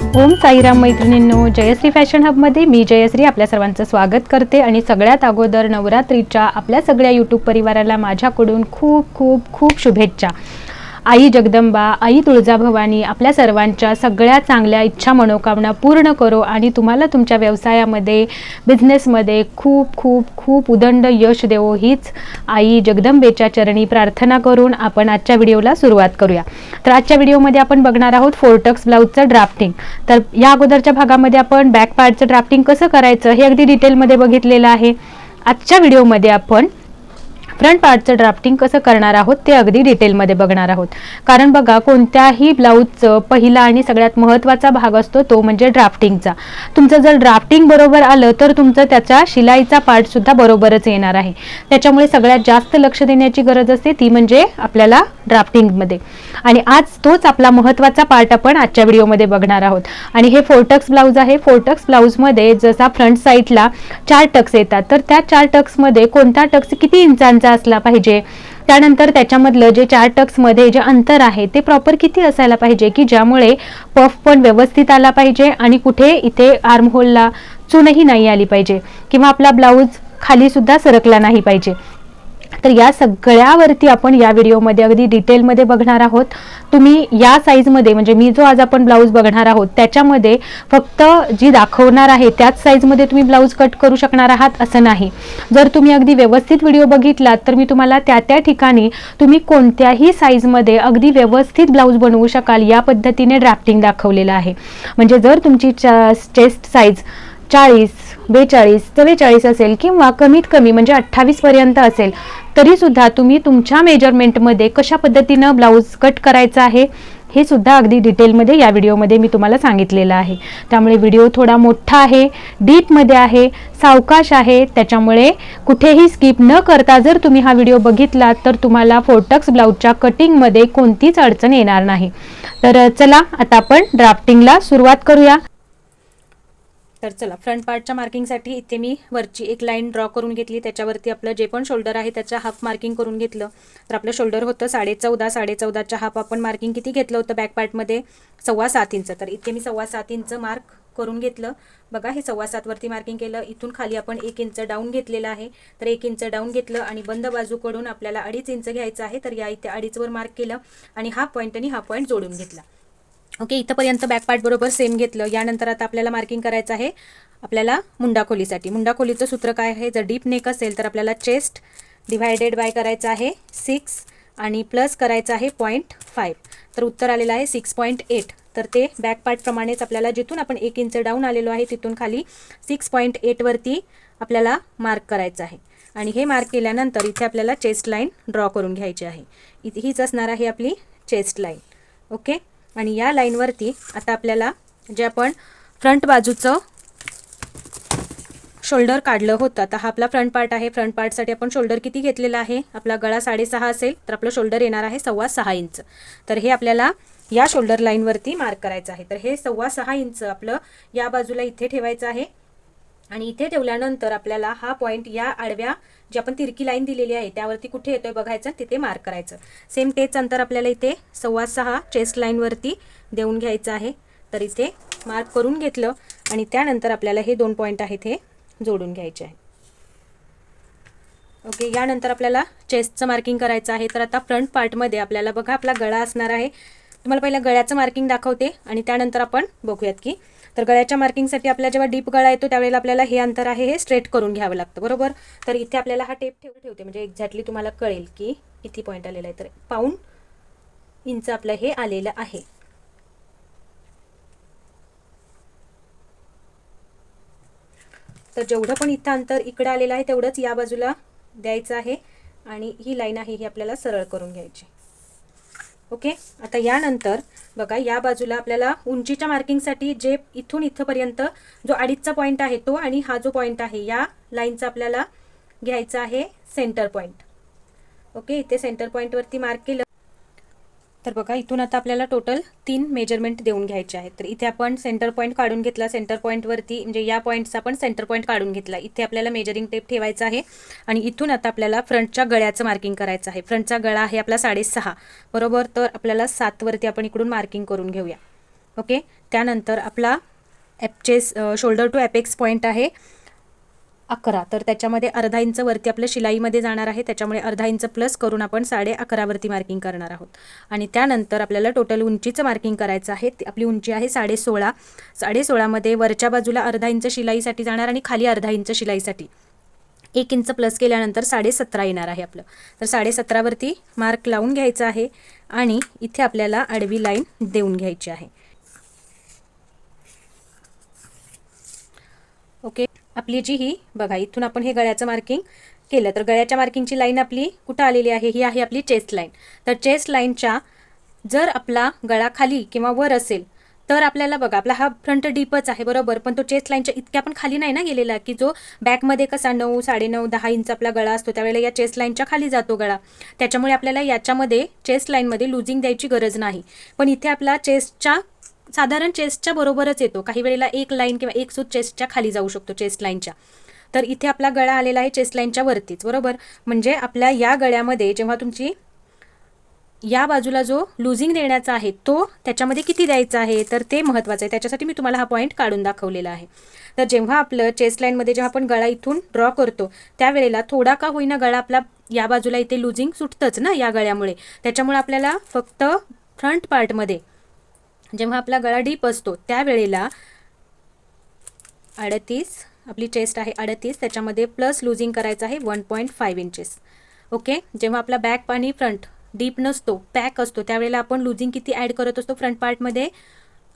ओम साईराम मैत्रिणींनो, जयश्री फॅशन हबमध्ये मी जयश्री आपल्या सर्वांचं स्वागत करते आणि सगळ्यात अगोदर नवरात्रीच्या आपल्या सगळ्या यूट्यूब परिवाराला माझ्याकडून खूप खूप खूप शुभेच्छा। आई जगदंबा, आई तुळजाभवानी आपल्या सर्वांच्या सगळ्या चांगल्या इच्छा मनोकामना पूर्ण करो आणि तुम्हाला तुमच्या व्यवसायामध्ये बिझनेसमध्ये खूप खूप खूप उदंड यश देवो, हीच आई जगदंबेच्या चरणी प्रार्थना करून आपण आजच्या व्हिडिओला सुरुवात करूया। तर आजच्या व्हिडिओमध्ये आपण बघणार आहोत फोर्टक्स ब्लाउजचं ड्राफ्टिंग। तर या अगोदरच्या भागामध्ये आपण बॅक पार्टचं ड्राफ्टिंग कसं करायचं हे अगदी डिटेलमध्ये बघितलेलं आहे। आजच्या व्हिडिओमध्ये आपण फ्रंट पार्टचं ड्राफ्टिंग कसं करणार आहोत ते अगदी डिटेलमध्ये बघणार आहोत। कारण बघा, कोणत्याही ब्लाउजचं पहिला आणि सगळ्यात महत्त्वाचा भाग असतो तो म्हणजे ड्राफ्टिंगचा। तुमचं जर ड्राफ्टिंग बरोबर आलं तर तुमचं त्याचा शिलाईचा पार्ट सुद्धा बरोबरच येणार आहे। त्याच्यामुळे सगळ्यात जास्त लक्ष देण्याची गरज असते ती म्हणजे आपल्याला ड्राफ्टिंगमध्ये, आणि आज तोच आपला महत्त्वाचा पार्ट आपण आजच्या व्हिडिओमध्ये बघणार आहोत। आणि हे फोर्टक्स ब्लाउज आहे। फोर्टक्स ब्लाउजमध्ये जसा फ्रंट साईडला 4 टक्स येतात, तर त्या 4 टक्समध्ये कोणता टक्स किती इंचांचा असला पाहिजे, त्यानंतर त्याच्यामधलं जे 4 टक्स मध्ये जे अंतर आहे ते प्रॉपर किती असायला पाहिजे की ज्यामुळे पफ पण व्यवस्थित आला पाहिजे आणि कुठे इथे आर्म होलला चूनही नाही आली पाहिजे किंवा आपला ब्लाउज खाली सुद्धा सरकला नाही पाहिजे। तर या सगळ्यावरती आपण या व्हिडिओमध्ये अगदी डिटेलमध्ये बघणार आहोत। तुम्ही या साईजमध्ये म्हणजे मी जो आज आपण ब्लाउज बघणार आहोत त्याच्यामध्ये फक्त जी दाखवणार आहे त्याच साईजमध्ये तुम्ही ब्लाउज कट करू शकणार आहात असं नाही। जर तुम्ही अगदी व्यवस्थित व्हिडिओ बघितलात तर मी तुम्हाला त्या ठिकाणी तुम्ही कोणत्याही साईजमध्ये अगदी व्यवस्थित ब्लाउज बनवू शकाल या पद्धतीने ड्राफ्टिंग दाखवलेलं आहे। म्हणजे जर तुमची चेस्ट साईज 40, 42, 44 असेल किंवा कमीत कमी म्हणजे 28 पर्यंत असेल तरी सुद्धा तुम्ही तुमच्या मेजरमेंटमध्ये कशा पद्धतीनं ब्लाउज कट करायचा आहे हे सुद्धा अगदी डिटेलमध्ये या व्हिडिओमध्ये मी तुम्हाला सांगितलेलं आहे। त्यामुळे व्हिडिओ थोडा मोठा आहे, डीपमध्ये आहे, सावकाश आहे, त्याच्यामुळे कुठेही स्किप न करता जर तुम्ही हा व्हिडिओ बघितला तर तुम्हाला फोर्टक्स ब्लाउजच्या कटिंगमध्ये कोणतीच अडचण येणार नाही। तर चला आता आपण ड्राफ्टिंगला सुरुवात करूया। तर चला, फ्रंट पार्टच्या मार्किंगसाठी इथे मी वरची एक लाईन ड्रॉ करून घेतली, त्याच्यावरती आपलं जे पण शोल्डर आहे त्याच्या हाफ मार्किंग करून घेतलं। तर आपलं शोल्डर होतं 14.5, 14.5च्या हाफ आपण मार्किंग किती घेतलं होतं बॅक पार्टमध्ये 7.25 इंच। तर इथे मी 7.25 इंच मार्क करून घेतलं। बघा, हे 7.25 वरती मार्किंग केलं, इथून खाली आपण 1 इंच डाऊन घेतलेलं आहे। तर 1 इंच डाऊन घेतलं आणि बंद बाजूकडून आपल्याला 2.5 इंच घ्यायचं आहे। तर या इथे 2.5 वर मार्क केलं आणि हा पॉईंट आणि हा पॉईंट जोडून घेतला। ओके, इथंपर्यंत बॅक पार्ट बरोबर सेम घेतलं। यानंतर आता आपल्याला मार्किंग करायचं आहे आपल्याला मुंडा खोलीसाठी। मुंडा खोलीचं सूत्र काय आहे, जर डीप नेक असेल तर आपल्याला चेस्ट डिवायडेड बाय करायचं आहे 6 आणि प्लस करायचं आहे 0.5। तर उत्तर आलेलं आहे 6.8। तर ते बॅक पार्ट प्रमाणेच आपल्याला जिथून आपण 1 इंच डाऊन आलेलो आहे तिथून खाली 6.8 वरती आपल्याला मार्क करायचं आहे। आणि हे मार्क केल्यानंतर इथे आपल्याला चेस्ट लाईन ड्रॉ करून घ्यायची आहे। हीच असणार आहे आपली चेस्ट लाईन। ओके, आणि या लाईनवरती आता आपल्याला जे आपण फ्रंट बाजूचं शोल्डर काढलं होतं, आता हा आपला फ्रंट पार्ट आहे। फ्रंट पार्टसाठी आपण शोल्डर किती घेतलेला आहे, आपला गळा 6.5 असेल तर आपलं शोल्डर येणार आहे 6.25 इंच। तर हे आपल्याला या शोल्डर लाईनवरती मार्क करायचं आहे। तर हे 6.25 इंच आपलं या बाजूला इथे ठेवायचं आहे आणि इथे ठेवल्यानंतर आपल्याला हा पॉईंट या आडव्या जी आपण तिरकी लाईन दिलेली आहे त्यावरती कुठे येतोय बघायचं, तिथे मार्क करायचं। सेम तेच अंतर आपल्याला इथे 6.25 चेस्ट लाईनवरती देऊन घ्यायचं आहे। तर इथे मार्क करून घेतलं आणि त्यानंतर आपल्याला हे 2 पॉईंट आहेत हे जोडून घ्यायचे आहे। ओके, यानंतर आपल्याला चेस्टचं मार्किंग करायचं आहे। तर आता फ्रंट पार्टमध्ये आपल्याला बघा आपला गळा असणार आहे। तुम्हाला पहिलं गळ्याचं मार्किंग दाखवते आणि त्यानंतर आपण बघूयात की तर गळ्याच्या मार्किंगसाठी आपला जेव्हा डीप गळा येतो त्यावेळेला आपल्याला हे अंतर आहे हे स्ट्रेट करून घ्यावं लागतं, बरोबर। तर इथे आपल्याला हा टेप ठेवते म्हणजे एक्झॅक्टली तुम्हाला कळेल की किती पॉईंट आलेला आहे। तर 1.5 इंच आपलं हे आलेलं आहे। तर जेवढं पण इथं अंतर इकडे आलेलं आहे तेवढंच या बाजूला द्यायचं आहे आणि ही लाईन आहे ही आपल्याला सरळ करून घ्यायची। ओके, आता यानंतर बघा या बाजूला आपल्याला उंचीच्या मार्किंगसाठी जे इथून इथंपर्यंत जो 2.5चा पॉईंट आहे तो आणि हा जो पॉईंट आहे या लाईनचा आपल्याला घ्यायचा आहे सेंटर पॉईंट। ओके, इथे सेंटर पॉईंटवरती मार्क केलं तर बघा इथून आता आपल्याला टोटल 3 मेजरमेंट देऊन घ्यायचे आहेत। तर इथे आपण सेंटर पॉईंट काढून घेतला, सेंटर पॉईंटवरती म्हणजे या पॉईंटचा आपण सेंटर पॉईंट काढून घेतला। इथे आपल्याला मेजरिंग टेप ठेवायचा आहे आणि इथून आता आपल्याला फ्रंटच्या गळ्याचं मार्किंग करायचं आहे। फ्रंटचा गळा आहे आपला 6.5 बरोबर, तर आपल्याला 7 वरती आपण इकडून मार्किंग करून घेऊया। ओके, त्यानंतर आपला शोल्डर टू ॲपेक्स पॉईंट आहे 11, तर त्याच्यामध्ये अर्धा इंच वरती आपल्या शिलाईमध्ये जाणार आहे, त्याच्यामुळे अर्धा इंच प्लस करून आपण 11.5 वरती मार्किंग करणार आहोत. आणि त्यानंतर आपल्याला टोटल उंचीचं मार्किंग करायचं आहे. आपली उंची आहे 16.5. 16.5 मध्ये वरच्या बाजूला अर्धा इंच शिलाईसाठी जाणार आणि खाली अर्धा इंच शिलाईसाठी 1 इंच प्लस केल्यानंतर 17.5 येणार आहे आपलं. तर 17.5 वरती मार्क लावून घ्यायचा आहे आणि इथे आपल्याला आडवी लाईन देऊन घ्यायची आहे. ओके, आपली जी ही बघा, इथून आपण हे गळ्याचं मार्किंग केलं, तर गळ्याच्या मार्किंगची लाईन आपली कुठं आलेली आहे, ही आहे आपली चेस्ट लाईन. तर चेस्ट लाईनच्या जर आपला गळा खाली किंवा वर असेल तर आपल्याला बघा, आपला हा फ्रंट डीपच आहे बरोबर, पण तो चेस्ट लाईनच्या इतक्या पण खाली नाही ना गेलेला, की जो बॅकमध्ये कसा 9, 9.5, 10 इंच आपला गळा असतो त्यावेळेला या चेस्ट लाईनच्या खाली जातो गळा. त्याच्यामुळे आपल्याला याच्यामध्ये चेस्ट लाईनमध्ये लुजिंग द्यायची गरज नाही. पण इथे आपला चेस्टच्या साधारण चेस्टच्या बरोबरच येतो, काही वेळेला एक लाईन किंवा एक सूत चेस्टच्या खाली जाऊ शकतो चेस्ट लाईनच्या. तर इथे आपला गळा आलेला आहे चेस्ट लाईनच्या वरतीच बरोबर. म्हणजे आपल्या या गळ्यामध्ये जेव्हा तुमची या बाजूला जो लुजिंग देण्याचा आहे तो त्याच्यामध्ये किती द्यायचा आहे तर ते महत्त्वाचं आहे. त्याच्यासाठी मी तुम्हाला हा पॉईंट काढून दाखवलेला आहे. तर जेव्हा आपलं चेस्ट लाईनमध्ये जेव्हा आपण गळा इथून ड्रॉ करतो त्यावेळेला थोडा का होईना गळा आपला या बाजूला इथे लुजिंग सुटतंच ना या गळ्यामुळे. त्याच्यामुळे आपल्याला फक्त फ्रंट पार्टमध्ये जेव्हा आपला गळा डीप असतो त्यावेळेला 38, आपली चेस्ट आहे 38, त्याच्यामध्ये प्लस लुजिंग करायचं आहे 1.5 इंचेस. ओके, जेव्हा आपला बॅक आणि फ्रंट डीप नसतो, पॅक असतो, त्यावेळेला आपण लुजिंग किती ॲड करत असतो फ्रंट पार्टमध्ये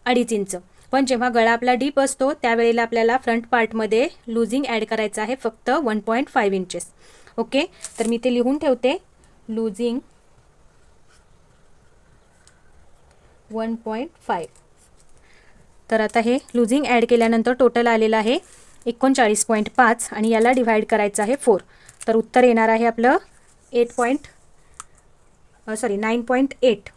2.5 इंच. पण जेव्हा गळा आपला डीप असतो त्यावेळेला आपल्याला फ्रंट पार्टमध्ये लुजिंग ॲड करायचं आहे फक्त 1.5 इंचेस. ओके, तर मी ते लिहून ठेवते, लुजिंग 1.5. तर आता हे लुजिंग ॲड केल्यानंतर टोटल आलेलं आहे 39.5 आणि याला डिव्हाइड करायचं आहे 4. तर उत्तर येणार आहे आपलं 9.8.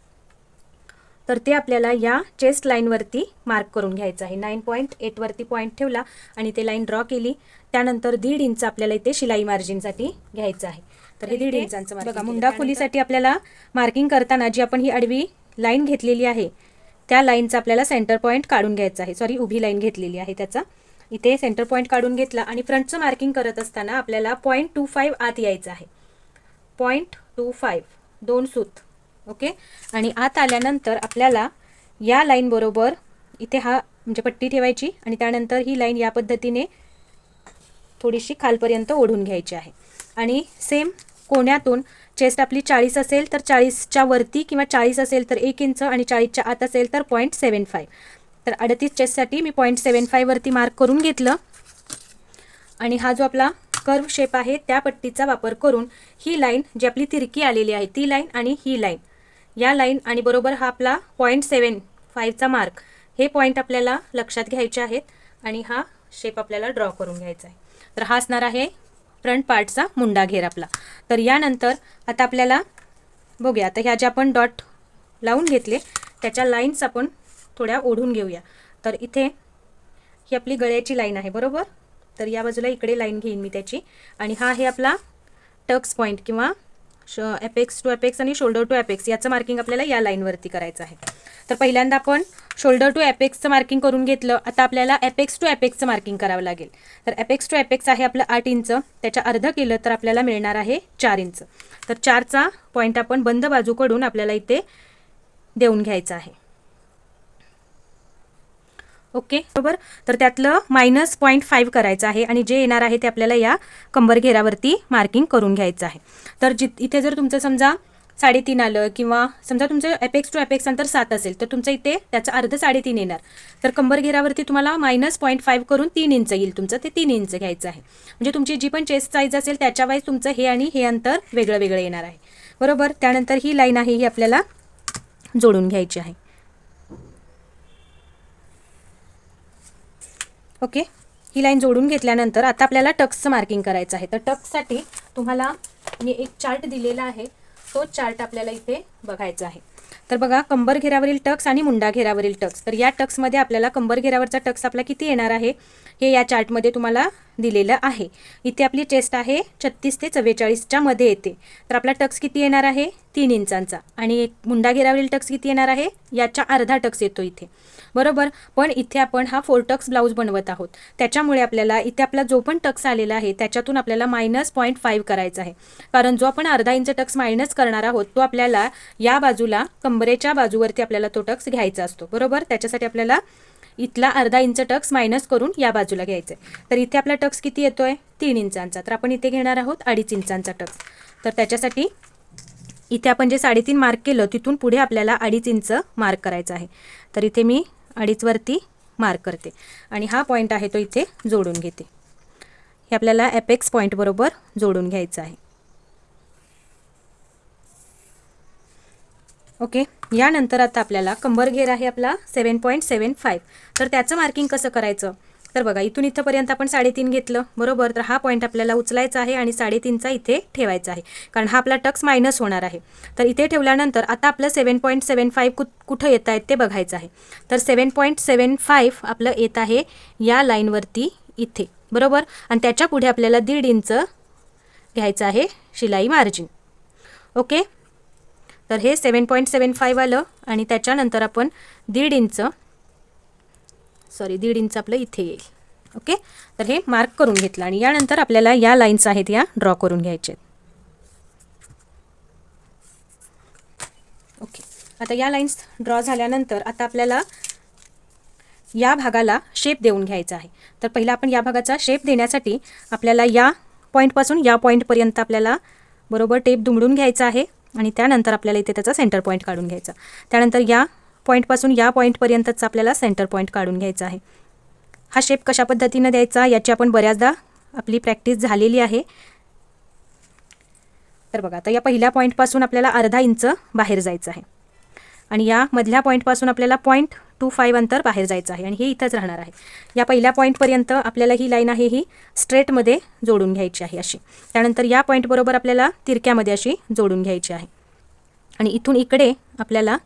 तर ते आपल्याला या चेस्ट लाईनवरती मार्क करून घ्यायचं आहे. 9.8 वरती पॉईंट ठेवला आणि ते लाईन ड्रॉ केली. त्यानंतर 1.5 इंच आपल्याला इथे शिलाई मार्जिनसाठी घ्यायचं आहे. तर हे 1.5 इंचांचं बघा, मुंडा खोलीसाठी आपल्याला मार्किंग करताना जी आपण ही आडवी लाईन घेतलेली आहे त्या लाईनचा आपल्याला सेंटर पॉईंट काढून घ्यायचा आहे. उभी लाईन घेतलेली आहे त्याचा इथे सेंटर पॉईंट काढून घेतला आणि फ्रंटचं मार्किंग करत असताना आपल्याला 0.25 आत यायचं आहे. 0.25 2 सूत. ओके, आणि आत आल्यानंतर आपल्याला या लाईन बरोबर इथे हा म्हणजे पट्टी ठेवायची आणि त्यानंतर ही लाईन या पद्धतीने थोडीशी खालपर्यंत ओढून घ्यायची आहे. आणि सेम कोण्यातून चेस्ट आपली 40 असेल तर 40च्या वरती किंवा 40 असेल तर 1 इंच आणि 40च्या आत असेल तर 0.75. तर 38 चेस्टसाठी मी 0.75 वरती मार्क करून घेतलं आणि हा जो आपला कर्व शेप आहे त्या पट्टीचा वापर करून ही लाईन जी आपली तिरकी आलेली आहे ती लाईन आणि ही लाईन, या लाईन आणि बरोबर हा आपला 0.75चा मार्क, हे पॉईंट आपल्याला लक्षात घ्यायचे आहेत आणि हा शेप आपल्याला ड्रॉ करून घ्यायचा आहे. तर हा असणार आहे फ्रंट पार्टचा मुंडा घेर आपला. तर यानंतर आता आपल्याला बघूया, आता ह्या ज्या आपण डॉट लावून घेतले त्याच्या लाईन्स आपण थोड्या ओढून घेऊया. तर इथे ही आपली गळ्याची लाईन आहे बरोबर. तर या बाजूला इकडे लाईन घेईन मी त्याची आणि हा आहे आपला टक्स पॉईंट किंवा ॲपेक्स टू ॲपेक्स आणि शोल्डर टू ॲपेक्स याचं मार्किंग आपल्याला या लाईनवरती करायचं आहे. तर पहिल्यांदा आपण शोल्डर टू ॲपेक्सचं मार्किंग करून घेतलं. आता आपल्याला ॲपेक्स टू ॲपेक्सचं मार्किंग करावं लागेल. तर ॲपेक्स टू ॲपेक्स आहे आपलं 8 इंच, त्याच्या अर्ध केलं तर आपल्याला मिळणार आहे 4 इंच. तर 4चा पॉईंट आपण बंद बाजूकडून आपल्याला इथे देऊन घ्यायचा आहे. ओके बरोबर. तर त्यातलं -0.5 करायचं आहे आणि जे येणार आहे ते आपल्याला या कंबर घेरावरती मार्किंग करून घ्यायचं आहे. तर इथे जर तुमचं समजा 3.5 आलं किंवा समजा तुमचं ॲपेक्स टू ॲपेक्स अंतर 7 असेल तर तुमचं इथे त्याचं अर्ध 3.5 येणार. तर कंबर घेरावरती तुम्हाला -0.5 करून 3 इंच येईल तुमचं, ते 3 इंच घ्यायचं आहे. म्हणजे तुमची जी पण चेस्ट साईज असेल त्याच्या वाईज तुमचं हे आणि हे अंतर वेगळं वेगळं येणार आहे बरोबर. त्यानंतर ही लाईन आहे ही आपल्याला जोडून घ्यायची आहे. ओके, ही लाईन जोडून घेतल्यानंतर आता आपल्याला टक्सचं मार्किंग करायचं आहे. तर टक्ससाठी तुम्हाला मी एक चार्ट दिलेला आहे, तो चार्ट आपल्याला इथे बघायचा आहे. तर बघा, कंबर घेरावरील टक्स आणि मुंडा घेरावरील टक्स. तर या टक्समध्ये आपल्याला कंबर घेरावरचा टक्स आपला किती येणार आहे हे या चार्टमध्ये तुम्हाला दिलेलं आहे. इथे आपली चेस्ट आहे 36 ते 44च्या मध्ये येते. तर आपला टक्स किती येणार आहे 3 इंचांचा आणि एक मुंडा घेरावरील टक्स किती येणार आहे, याच्या अर्धा टक्स येतो इथे, बरोबर. पण इथे आपण हा 4 टक्स ब्लाऊज बनवत आहोत, त्याच्यामुळे आपल्याला इथे आपला जो पण टक्स आलेला आहे त्याच्यातून आपल्याला -0.5 करायचा आहे, कारण जो आपण अर्धा इंच टक्स मायनस करणार आहोत तो आपल्याला या बाजूला कंबरेच्या बाजूवरती आपल्याला तो टक्स घ्यायचा असतो, बरोबर. त्याच्यासाठी आपल्याला इथला अर्धा इंच टक्स मायनस करून या बाजूला घ्यायचं आहे. तर इथे आपला टक्स किती येतोय, 3 इंचांचा, तर आपण इथे घेणार आहोत 2.5 इंचांचा टक्स. तर त्याच्यासाठी इथे आपण जे 3.5 मार्क केलं तिथून पुढे आपल्याला 2.5 इंच मार्क करायचं आहे. तर इथे मी 2.5 वरती मार्क करते आणि हा पॉईंट आहे तो इथे जोडून घेते. हे आपल्याला एपेक्स पॉईंट बरोबर जोडून घ्यायचं आहे. ओके. यानंतर आता आपल्याला कंबर घेर आहे आपला 7.75. तर त्याचं मार्किंग कसं करायचं, तर बघा इथून इथंपर्यंत आपण 3.5 घेतलं, बरोबर. तर हा पॉईंट आपल्याला उचलायचा आहे आणि 3.5चा इथे ठेवायचा आहे, कारण हा आपला टक्स मायनस होणार आहे. तर इथे ठेवल्यानंतर आता आपलं 7.75 कुठं येत आहेत ते बघायचं आहे. तर 7.75 आपलं येत आहे या लाईनवरती इथे, बरोबर. आणि त्याच्या पुढे आपल्याला 1.5 इंच घ्यायचं आहे शिलाई मार्जिन. ओके. तर हे 7.75 आलं आणि त्याच्यानंतर आपण 1.5 इंच आपलं इथे येईल. ओके. तर हे मार्क करून घेतलं आणि यानंतर आपल्याला या लाईन्स आहेत या ड्रॉ करून घ्यायचे. ओके. आता या लाईन्स ड्रॉ झाल्यानंतर आता आपल्याला या भागाला शेप देऊन घ्यायचा आहे. तर पहिला आपण या भागाचा शेप देण्यासाठी आपल्याला या पॉईंटपासून या पॉईंटपर्यंत आपल्याला बरोबर टेप दुमडून घ्यायचा आहे आणि त्यानंतर आपल्याला इथे त्याचा सेंटर पॉईंट काढून घ्यायचा. त्यानंतर या पॉईंटपासून या पॉईंटपर्यंतच आपल्याला सेंटर पॉईंट काढून घ्यायचा आहे. हा शेप कशा पद्धतीनं द्यायचा याची आपण बऱ्याचदा आपली प्रॅक्टिस झालेली आहे. तर बघा आता या पहिल्या पॉईंटपासून आपल्याला अर्धा इंच बाहेर जायचं आहे आणि या मधल्या पॉईंटपासून आपल्याला 0.25 अंतर बाहेर जायचं आहे आणि हे इथंच राहणार आहे. या पहिल्या पॉईंटपर्यंत आपल्याला ही लाईन आहे ही स्ट्रेटमध्ये जोडून घ्यायची आहे अशी. त्यानंतर या पॉईंटबरोबर आपल्याला तिरक्यामध्ये अशी जोडून घ्यायची आहे आणि इथून इकडे आपल्याला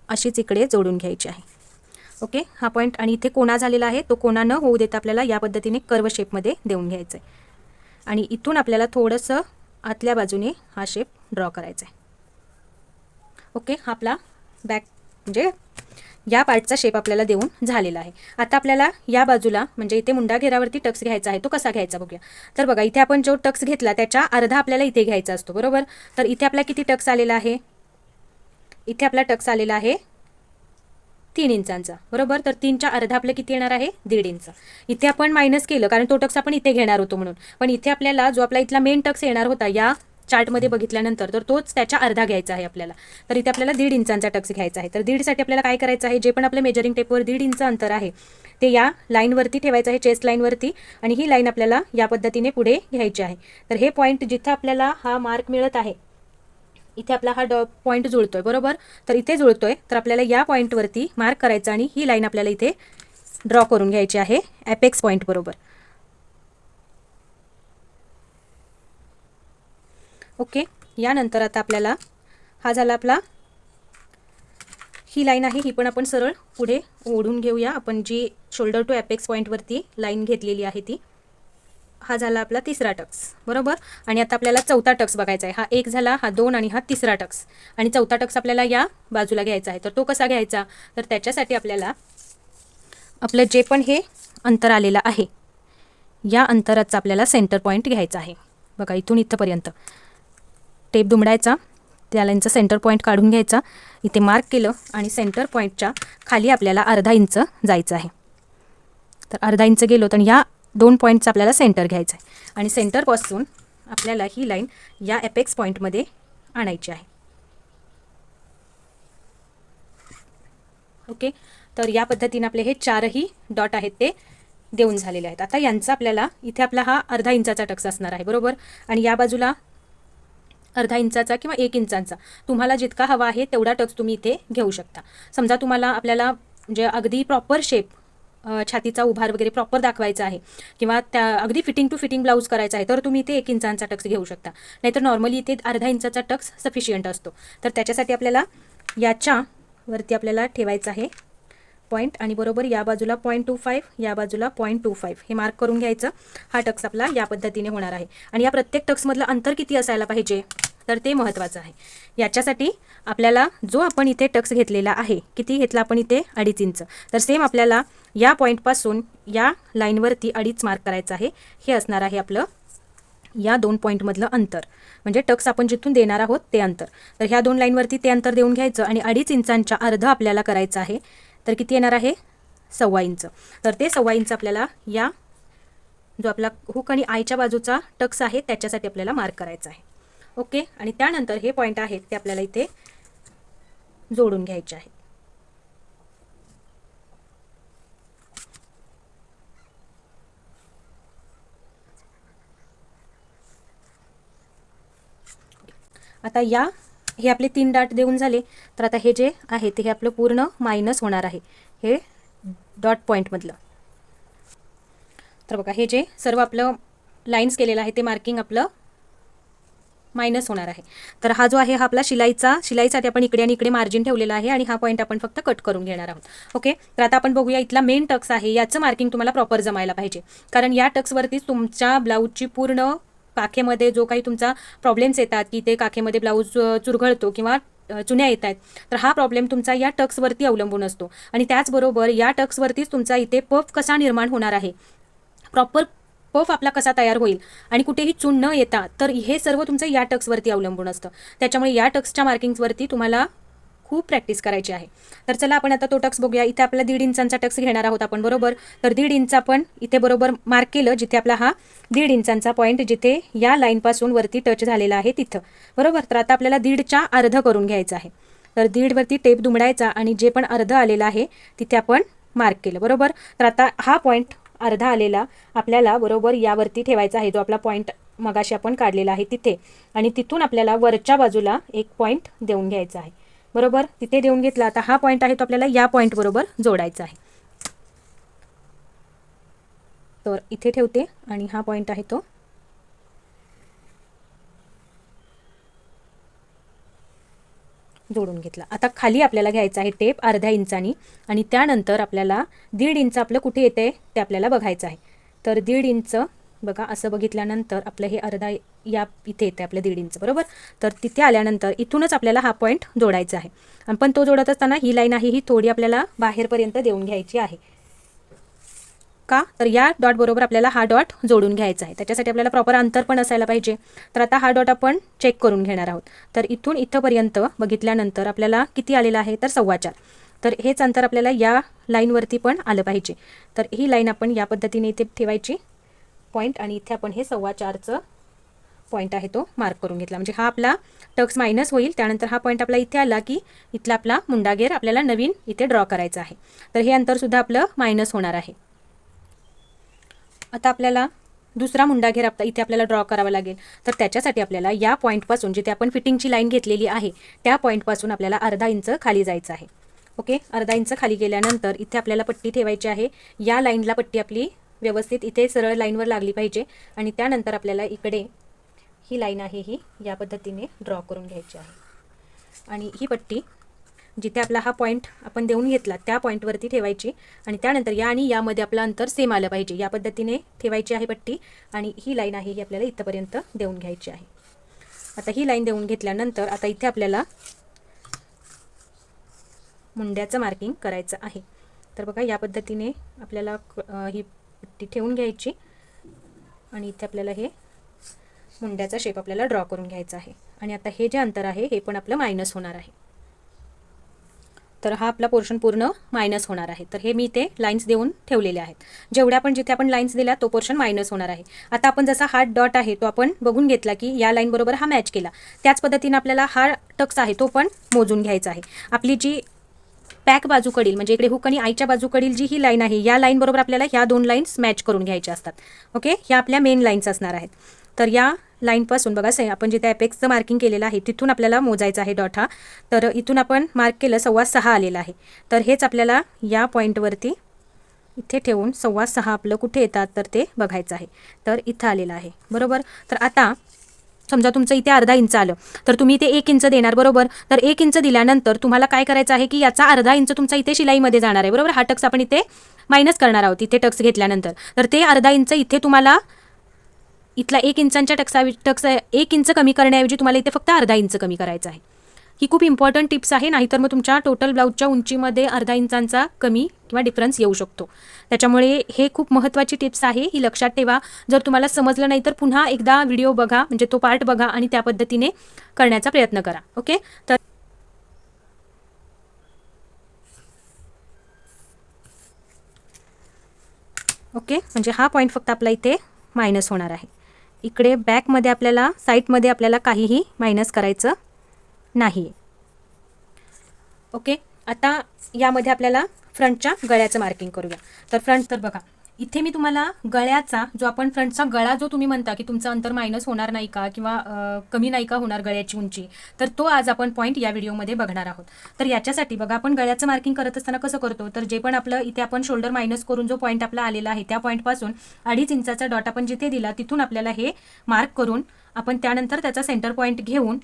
अशीच इकडे जोडून घ्यायची आहे. ओके. हा पॉईंट आणि इथे कोना झालेला आहे, तो कोना न होऊ देता आपल्याला या पद्धतीने कर्व शेपमध्ये देऊन घ्यायचं आहे आणि इथून आपल्याला थोडंसं आतल्या बाजूने हा शेप ड्रॉ करायचा आहे. ओके. हा आपला बॅक म्हणजे या पार्टचा शेप आपल्याला देऊन झालेला आहे. आता आपल्याला या बाजूला म्हणजे इथे मुंडा घेरावरती टक्स घ्यायचा आहे, तो कसा घ्यायचा बघूया. तर बघा इथे आपण जो टक्स घेतला त्याच्या अर्धा आपल्याला इथे घ्यायचा असतो, बरोबर. तर इथे आपला किती टक्स आलेला आहे, इथे आपला टक्स आलेला आहे 3 इंचांचा, बरोबर. तर 3च्या अर्धा आपलं किती येणार आहे, 1.5 इंच. इथे आपण मायनस केलं कारण तो टक्स आपण इथे घेणार होतो म्हणून, पण इथे आपल्याला जो आपला इथला मेन टक्स येणार होता या चार्टमध्ये बघितल्यानंतर तर तोच त्याच्या अर्धा घ्यायचा आहे आपल्याला. तर इथे आपल्याला 1.5 इंचांचा टक्स घ्यायचा आहे. तर 1.5 साठी आपल्याला काय करायचं आहे, जे पण आपल्या मेजरिंग टेपवर 1.5 इंच अंतर आहे ते या लाईनवरती ठेवायचं आहे, चेस्ट लाईनवरती, आणि ही लाईन आपल्याला या पद्धतीने पुढे घ्यायची आहे. तर हे पॉईंट जिथं आपल्याला हा मार्क मिळत आहे इथे आपला हा पॉईंट जुळतोय, बरोबर. तर इथे जुळतोय तर आपल्याला या पॉईंटवरती मार्क करायचं आणि ही लाईन आपल्याला इथे ड्रॉ करून घ्यायची आहे एपेक्स पॉईंट बरोबर. ओके. यानंतर आता आपल्याला हा झाला आपला, ही लाईन आहे ही पण आपण सरळ पुढे ओढून घेऊया. आपण जी शोल्डर टू एपेक्स पॉईंटवरती लाईन घेतलेली आहे ती. हा झाला आपला तिसरा टक्स, बरोबर. आणि आता आपल्याला चौथा टक्स बघायचा आहे. हा 1 झाला, हा 2 आणि हा तिसरा टक्स, आणि चौथा टक्स आपल्याला या बाजूला घ्यायचा आहे. तर तो कसा घ्यायचा, तर त्याच्यासाठी आपल्याला आपलं जे पण हे अंतर आलेलं आहे या अंतराचा आपल्याला सेंटर पॉईंट घ्यायचा आहे. बघा इथून इथंपर्यंत टेप दुमडायचा, त्या लाईनचा सेंटर पॉईंट काढून घ्यायचा, इथे मार्क केलं आणि सेंटर पॉईंटच्या खाली आपल्याला अर्धा इंच जायचं आहे. तर अर्धा इंच गेलो तर या 2 पॉईंटचा आपल्याला सेंटर घ्यायचं आहे आणि सेंटरपासून आपल्याला ही लाईन या एपेक्स पॉईंटमध्ये आणायची आहे. ओके. तर या पद्धतीने आपले हे 4ही डॉट आहेत ते देऊन झालेले आहेत. आता यांचा आपल्याला इथे आपला हा अर्धा इंचाचा टक्स असणार आहे, बरोबर. आणि या बाजूला अर्धा इंचाचा किंवा 1 इंचाचा तुम्हाला जितका हवा आहे तेवढा टक्स तुम्ही इथे घेऊ शकता. समजा तुम्हाला आपल्याला म्हणजे अगदी प्रॉपर शेप छातीचा उभार वगैरे प्रॉपर दाखवायचा आहे किंवा त्या अगदी फिटिंग टू फिटिंग ब्लाऊज करायचा आहे तर तुम्ही इथे 1 इंचाचा टक्स घेऊ शकता, नाहीतर नॉर्मली इथे अर्धा इंचाचा टक्स सफिशियंट असतो. तर त्याच्यासाठी आपल्याला याच्यावरती आपल्याला ठेवायचं आहे पॉईंट आणि बरोबर या बाजूला 0.25 या बाजूला 0.25 हे मार्क करून घ्यायचं. हा टक्स आपला या पद्धतीने होणार आहे. आणि या प्रत्येक टक्समधलं अंतर किती असायला पाहिजे, तर ते महत्त्वाचं आहे. याच्यासाठी आपल्याला जो आपण इथे टक्स घेतलेला आहे, किती घेतला आपण इथे 2.5 इंच, तर सेम आपल्याला या पॉईंटपासून या लाईनवरती 2.5 मार्क करायचं आहे. हे असणार आहे आपलं या 2 पॉईंटमधलं अंतर, म्हणजे टक्स आपण जिथून देणार आहोत ते अंतर. तर ह्या 2 लाईनवरती ते अंतर देऊन घ्यायचं आणि 2.5 इंचांच्या अर्ध आपल्याला करायचं आहे. तर किती येणार आहे? 1.25 इंच. तर ते 1.25 इंच आपल्याला या जो आपला हुक आणि आयच्या बाजूचा टक्स आहे त्याच्यासाठी आपल्याला मार्क करायचा आहे. ओके. आणि त्यानंतर हे पॉईंट आहेत ते आपल्याला इथे जोडून घ्यायचे आहे. आता हे आपले 3 डाट देऊन झाले. तर आता हे जे आहे ते हे आपलं पूर्ण मायनस होणार आहे, हे डॉट पॉईंटमधलं. तर बघा हे जे सर्व आपलं लाईन्स केलेलं आहे ते मार्किंग आपलं मायनस होणार आहे. तर हा जो आहे हा आपला शिलाईसाठी आपण इकडे आणि इकडे मार्जिन ठेवलेला आहे आणि हा पॉईंट आपण फक्त कट करून घेणार आहोत. ओके. तर आता आपण बघूया इथला मेन टक्स आहे, याचं मार्किंग तुम्हाला प्रॉपर जमायला पाहिजे, कारण या टक्सवरतीच तुमच्या ब्लाऊजची पूर्ण काखेमध्ये जो काही तुमचा प्रॉब्लेम्स येतात की ते काखेमध्ये ब्लाऊज चुरगळतो किंवा चुन्या येत आहेत, तर हा प्रॉब्लेम तुमचा या टक्सवरती अवलंबून असतो. आणि त्याचबरोबर या टक्सवरतीच तुमचा इथे पफ कसा निर्माण होणार आहे, प्रॉपर पफ आपला कसा तयार होईल आणि कुठेही चून न येता, तर हे सर्व तुमचं या टक्सवरती अवलंबून असतं. त्याच्यामुळे या टक्सच्या मार्किंग्सवरती तुम्हाला खूप प्रॅक्टिस करायची आहे. तर चला आपण आता तो टक्स बघूया. इथे आपला 1.5 इंचांचा टक्स घेणार आहोत आपण, बरोबर. तर 1.5 इंच आपण इथे बरोबर मार्क केलं, जिथे आपला हा 1.5 इंचांचा पॉईंट जिथे या लाईनपासून वरती टच झालेला आहे तिथं, बरोबर. तर आता आपल्याला 1.5च्या अर्ध करून घ्यायचं आहे. तर 1.5 वरती टेप दुमडायचा आणि जे पण अर्ध आलेलं आहे तिथे आपण मार्क केलं, बरोबर. तर आता हा पॉईंट अर्धा आलेला आपल्याला बरोबर यावरती ठेवायचा आहे, जो आपला पॉईंट मगाशी आपण काढलेला आहे तिथे. आणि तिथून आपल्याला वरच्या बाजूला एक पॉईंट देऊन घ्यायचा आहे, बरोबर. तिथे देऊन घेतला. आता हा पॉईंट आहे तो आपल्याला या पॉईंट बरोबर जोडायचा आहे. तर इथे ठेवते आणि हा पॉईंट आहे तो जोडून घेतला. आता खाली आपल्याला घ्यायचा आहे टेप अर्ध्या इंचानी आणि त्यानंतर आपल्याला 1.5 इंच आपलं कुठे येते ते आपल्याला बघायचं आहे. तर 1.5 इंच बघा, असं बघितल्यानंतर आपलं हे अर्धा या इथे येते आपलं 1.5 इंच, बरोबर. तर तिथे आल्यानंतर इथूनच आपल्याला हा पॉईंट जोडायचा आहे. पण तो जोडत असताना ही लाईन आहे ही थोडी आपल्याला बाहेरपर्यंत देऊन घ्यायची आहे. का? तर या डॉट बरोबर आपल्याला हा डॉट जोडून घ्यायचा आहे. त्याच्यासाठी आपल्याला प्रॉपर अंतर पण असायला पाहिजे. तर आता हा डॉट आपण चेक करून घेणार आहोत. तर इथून इथंपर्यंत बघितल्यानंतर आपल्याला किती आलेलं आहे, तर 4.25. तर हेच अंतर आपल्याला या लाईनवरती पण आलं पाहिजे. तर ही लाईन आपण या पद्धतीने इथे ठेवायची पॉईंट आणि इथे आपण हे 4.25चं पॉईंट आहे तो मार्क करून घेतला. म्हणजे हा आपला टक्स मायनस होईल. त्यानंतर हा पॉईंट आपला इथे आला की इथला आपला मुंडागेर आपल्याला नवीन इथे ड्रॉ करायचा आहे. तर हे अंतरसुद्धा आपलं मायनस होणार आहे. आता आपल्याला दुसरा मुंडाघेर इथे आपल्याला ड्रॉ करावा लागेल. तर त्याच्यासाठी आपल्याला या पॉईंटपासून जिथे आपण फिटिंगची लाईन घेतलेली आहे त्या पॉईंटपासून आपल्याला अर्धा इंच खाली जायचं आहे. ओके. अर्धा इंच खाली गेल्यानंतर इथे आपल्याला पट्टी ठेवायची आहे. या लाईनला पट्टी आपली व्यवस्थित इथे सरळ लाईनवर लागली पाहिजे आणि त्यानंतर आपल्याला इकडे ही लाईन आहे ही या पद्धतीने ड्रॉ करून घ्यायची आहे आणि ही पट्टी जिथे आपला हा पॉईंट आपण देऊन घेतला त्या पॉईंटवरती ठेवायची आणि त्यानंतर या आणि यामध्ये आपलं अंतर सेम आलं पाहिजे या पद्धतीने ठेवायची आहे पट्टी आणि ही लाईन आहे ही आपल्याला इथंपर्यंत देऊन घ्यायची आहे. आता ही लाईन देऊन घेतल्यानंतर आता इथे आपल्याला मुंड्याचं मार्किंग करायचं आहे. तर बघा या पद्धतीने आपल्याला ही पट्टी ठेवून घ्यायची आणि इथे आपल्याला हे मुंड्याचा शेप आपल्याला ड्रॉ करून घ्यायचा आहे. आणि आता हे जे अंतर आहे हे पण आपलं मायनस होणार आहे. तर हा आपला पोर्शन पूर्ण मायनस होणार आहे. तर हे मी इथे लाईन्स देऊन ठेवलेले आहेत. जेवढ्या पण जिथे आपण लाईन्स दिल्या तो पोर्शन मायनस होणार आहे. आता आपण जसा हा डॉट आहे तो आपण बघून घेतला की या लाईन बरोबर हा मॅच केला. त्याच पद्धतीने आपल्याला हा टक्स आहे तो पण मोजून घ्यायचा आहे. आपली जी पॅक बाजूकडील म्हणजे इकडे हुक आणि आईच्या बाजूकडील जी ही लाईन आहे या लाईन बरोबर आपल्याला ह्या 2 लाईन्स मॅच करून घ्यायच्या असतात. ओके. ह्या आपल्या मेन लाईन्स असणार आहेत. तर या लाईनपासून बघा आपण जिथे ॲपेक्सचं मार्किंग केलेलं आहे तिथून आपल्याला मोजायचं आहे डॉट हा. तर इथून आपण मार्क केलं 6.25 आलेलं आहे. तर हेच आपल्याला या पॉईंटवरती इथे ठेवून 6.25 आपलं कुठे येतात तर ते बघायचं आहे. तर इथं आलेलं आहे, बरोबर. तर आता समजा तुमचं इथे अर्धा इंच आलं तर तुम्ही इथे 1 इंच देणार, बरोबर. तर 1 इंच दिल्यानंतर तुम्हाला काय करायचं आहे की याचा अर्धा इंच तुमचा इथे शिलाईमध्ये जाणार आहे, बरोबर. हा टक्स आपण इथे मायनस करणार आहोत इथे टक्स घेतल्यानंतर. तर ते अर्धा इंच इथे तुम्हाला इथला 1 इंचांच्या टक्स 1 इंच कमी करण्याऐवजी तुम्हाला इथे फक्त अर्धा इंच कमी करायचं आहे. ही खूप इम्पॉर्टंट टिप्स आहे, नाहीतर मग तुमच्या टोटल ब्लाऊजच्या उंचीमध्ये अर्धा इंचांचा कमी किंवा डिफरन्स येऊ शकतो. त्याच्यामुळे हे खूप महत्त्वाची टिप्स आहे, ही लक्षात ठेवा. जर तुम्हाला समजलं नाही तर पुन्हा एकदा व्हिडिओ बघा, म्हणजे तो पार्ट बघा आणि त्या पद्धतीने करण्याचा प्रयत्न करा. ओके. तर ओके, म्हणजे हा पॉईंट फक्त आपला इथे मायनस होणार आहे. इकडे बॅकमध्ये आपल्याला साईडमध्ये आपल्याला काहीही मायनस करायचं नाही. ओके. आता यामध्ये आपल्याला फ्रंटच्या गळ्याचं मार्किंग करूया. तर फ्रंट तर बघा इथे मी तुम्हाला गळ्याचा जो आपण फ्रंटचा गळा जो तुम्ही म्हणता की तुमचं अंतर मायनस होणार नाही का किंवा कमी नाही का होणार गळ्याची उंची, तर तो आज आपण पॉईंट या व्हिडिओमध्ये बघणार आहोत. तर याच्यासाठी बघा आपण गळ्याचं मार्किंग करत असताना कसं करतो, तर जे पण आपलं इथे आपण शोल्डर मायनस करून जो पॉईंट आपला आलेला आहे त्या पॉईंटपासून 2.5 इंचाचा डॉट आपण जिथे दिला तिथून आपल्याला हे मार्क करून आपण त्यानंतर त्याचा सेंटर पॉईंट घेऊन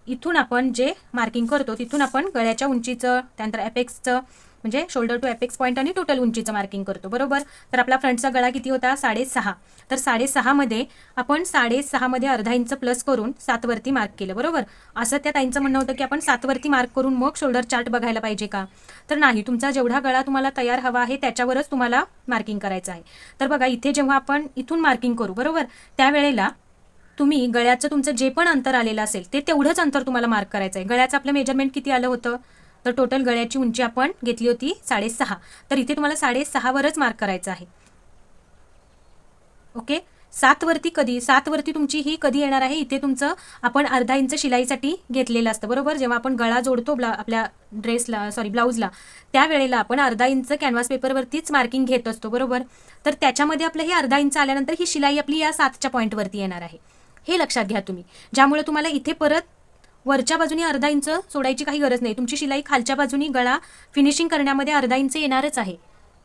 इथून आपण जे मार्किंग करतो तिथून आपण गळ्याच्या उंचीचं त्यानंतर एपेक्सचं म्हणजे शोल्डर टू एपेक्स पॉईंट आणि टोटल उंचीचं मार्किंग करतो. बरोबर. तर आपला फ्रंटचा गळा किती होता 6.5. तर 6.5 मध्ये आपण 6.5 मध्ये अर्धा इंच प्लस करून 7 वरती मार्क केलं. बरोबर. असं त्या ताईंचं म्हणणं होतं की आपण 7 वरती मार्क करून मग शोल्डर चार्ट बघायला पाहिजे का, तर नाही, तुमचा जेवढा गळा तुम्हाला तयार हवा आहे त्याच्यावरच तुम्हाला मार्किंग करायचं आहे. तर बघा इथे जेव्हा आपण इथून मार्किंग करू बरोबर त्यावेळेला तुम्ही गळ्याचं तुमचं जे पण अंतर आलेलं असेल ते तेवढंच अंतर तुम्हाला मार्क करायचं आहे. गळ्याचं आपलं मेजरमेंट किती आलं होतं, तर टोटल गळ्याची उंची आपण घेतली होती 6.5. तर इथे तुम्हाला 6.5 वरच मार्क करायचं आहे. ओके. 7 वरती कधी, 7 वरती तुमची ही कधी येणार आहे, इथे तुमचं आपण अर्धा इंच शिलाईसाठी घेतलेलं असतं. बरोबर. जेव्हा आपण गळा जोडतो आपल्या ड्रेसला ब्लाऊजला त्यावेळेला आपण अर्धा इंच कॅनव्हास पेपरवरतीच मार्किंग घेत असतो. बरोबर. तर त्याच्यामध्ये आपलं हे अर्धा इंच आल्यानंतर ही शिलाई आपली या 7च्या पॉईंटवरती येणार आहे. हे लक्षात घ्या तुम्ही, ज्यामुळे तुम्हाला इथे परत वरच्या बाजूनी अर्धा इंच सोडायची काही गरज नाही. तुमची शिलाई खालच्या बाजूनी गळा फिनिशिंग करण्यामध्ये अर्धा इंच येणारच आहे.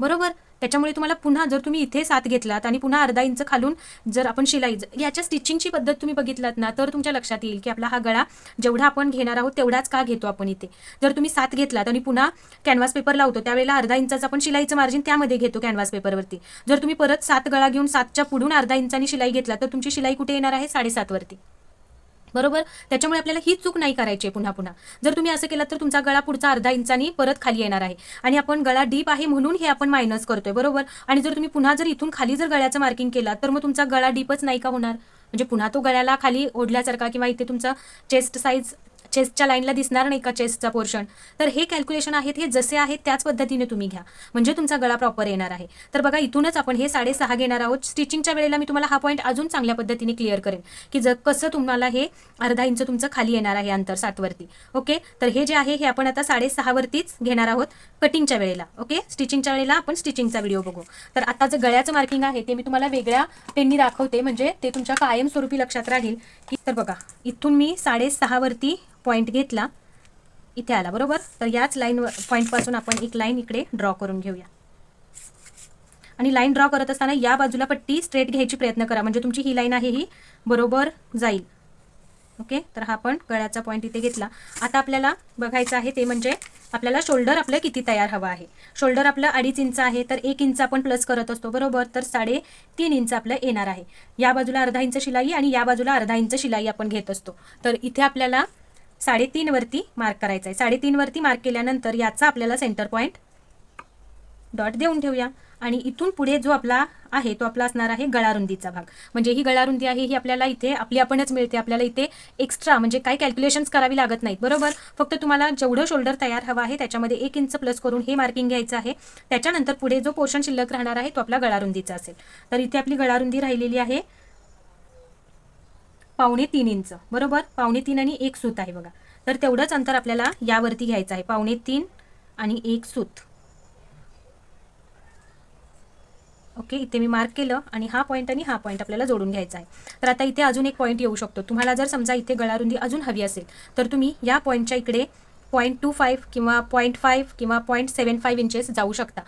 बरोबर. त्याच्यामुळे तुम्हाला पुन्हा जर तुम्ही इथे 7 घेतलात आणि पुन्हा अर्धा इंच खालून जर आपण शिलाई याच्या स्टिचिंगची पद्धत तुम्ही बघितलात ना तर तुमच्या लक्षात येईल की आपला हा गळा जेवढा आपण घेणार आहोत तेवढाच का घेतो आपण इथे. जर तुम्ही 7 घेतलात आणि पुन्हा कॅनव्हास पेपर लावतो त्यावेळेला अर्धा इंचाचं आपण शिलाईचं मार्जिन त्यामध्ये घेतो कॅनव्हास पेपरवरती. जर तुम्ही परत 7 गळा घेऊन 7च्या पुढून अर्धा इंचानी शिलाई घेतला तर तुमची शिलाई कुठे येणार आहे 7.5 वरती. बरोबर. त्याच्यामुळे आपल्याला ही चूक नाही करायची आहे पुन्हा पुन्हा. जर तुम्ही असं केलं तर तुमचा गळा पुढचा अर्धा इंचानी परत खाली येणार आहे आणि आपण गळा डीप आहे म्हणून हे आपण मायनस करतोय. बरोबर. आणि जर तुम्ही पुन्हा जर इथून खाली जर गळ्याचं मार्किंग केला तर मग तुमचा गळा डीपच नाही का होणार, म्हणजे पुन्हा तो गळ्याला खाली ओढल्यासारखा किंवा इथे तुमचा चेस्ट साईज चेस्टच्या लाईनला दिसणार नाही का चेस्टचा पोर्शन. तर हे कॅल्क्युलेशन आहेत, हे जसे आहेत त्याच पद्धतीने तुम्ही घ्या म्हणजे तुमचा गळा प्रॉपर येणार आहे. तर बघा इथूनच आपण हे 6.5 घेणार आहोत. स्टिचिंगच्या वेळेला मी तुम्हाला हा पॉईंट अजून चांगल्या पद्धतीने क्लिअर करेन की कसं तुम्हाला हे अर्धा इंच तुमचं खाली येणार आहे अंतर 7 वरती. ओके. तर हे जे आहे हे आपण आता 6.5 वरतीच घेणार आहोत कटिंगच्या वेळेला. ओके. स्टिचिंगच्या वेळेला आपण स्टिचिंगचा व्हिडिओ बघू. तर आता जे गळ्याचं मार्किंग आहे ते मी तुम्हाला वेगळ्या पेननी दाखवते म्हणजे ते तुमच्या कायमस्वरूपी लक्षात राहील की. तर बघा इथून मी 6.5 वरती पॉईंट घेतला, इथे आला. बरोबर. तर याच लाईन पॉईंटपासून आपण एक लाईन इकडे ड्रॉ करून घेऊया आणि लाईन ड्रॉ करत असताना या बाजूला पट्टी स्ट्रेट घ्यायची प्रयत्न करा म्हणजे तुमची ही लाईन आहे ही बरोबर जाईल. ओके. तर हा आपण गळ्याचा पॉईंट इथे घेतला. आता आपल्याला बघायचं आहे ते म्हणजे आपल्याला शोल्डर आपलं किती तयार हवं आहे. शोल्डर आपलं 2.5 इंच आहे तर 1 इंच आपण प्लस करत असतो. बरोबर. तर 3.5 इंच आपलं येणार आहे. या बाजूला अर्धा इंच शिलाई आणि या बाजूला अर्धा इंच शिलाई आपण घेत असतो. तर इथे आपल्याला 3.5 वरती मार्क करायचा आहे. 3.5 वरती मार्क केल्यानंतर याचा आपल्याला सेंटर पॉईंट डॉट देऊन ठेवूया आणि इथून पुढे जो आपला आहे तो आपला असणार आहे गळारुंदीचा भाग. म्हणजे ही गळारुंदी आहे ही आपल्याला इथे आपली आपणच मिळते. आपल्याला इथे एक्स्ट्रा म्हणजे काही कॅल्क्युलेशन्स करावी लागत नाहीत. बरोबर. फक्त तुम्हाला जेवढं शोल्डर तयार हवा आहे त्याच्यामध्ये 1 इंच प्लस करून हे मार्किंग घ्यायचं आहे. त्याच्यानंतर पुढे जो पोर्शन शिल्लक राहणार आहे तो आपला गळारुंदीचा असेल. तर इथे आपली गळारुंदी राहिलेली आहे 3.25 इंच. बरोबर. 3.25 आणि 1 सूत आहे बघा. तर तेवढंच अंतर आपल्याला यावरती घ्यायचं आहे 3.25 आणि 1 सूत. ओके. इथे मी मार्क केलं आणि हा पॉईंट आणि हा पॉईंट आपल्याला जोडून घ्यायचा आहे. तर आता इथे अजून एक पॉईंट येऊ शकतो. तुम्हाला जर समजा इथे गळारुंदी अजून हवी असेल तर तुम्ही या पॉईंटच्या इकडे 0.25 किंवा 0.5 किंवा 0.75 इंचेस जाऊ शकता.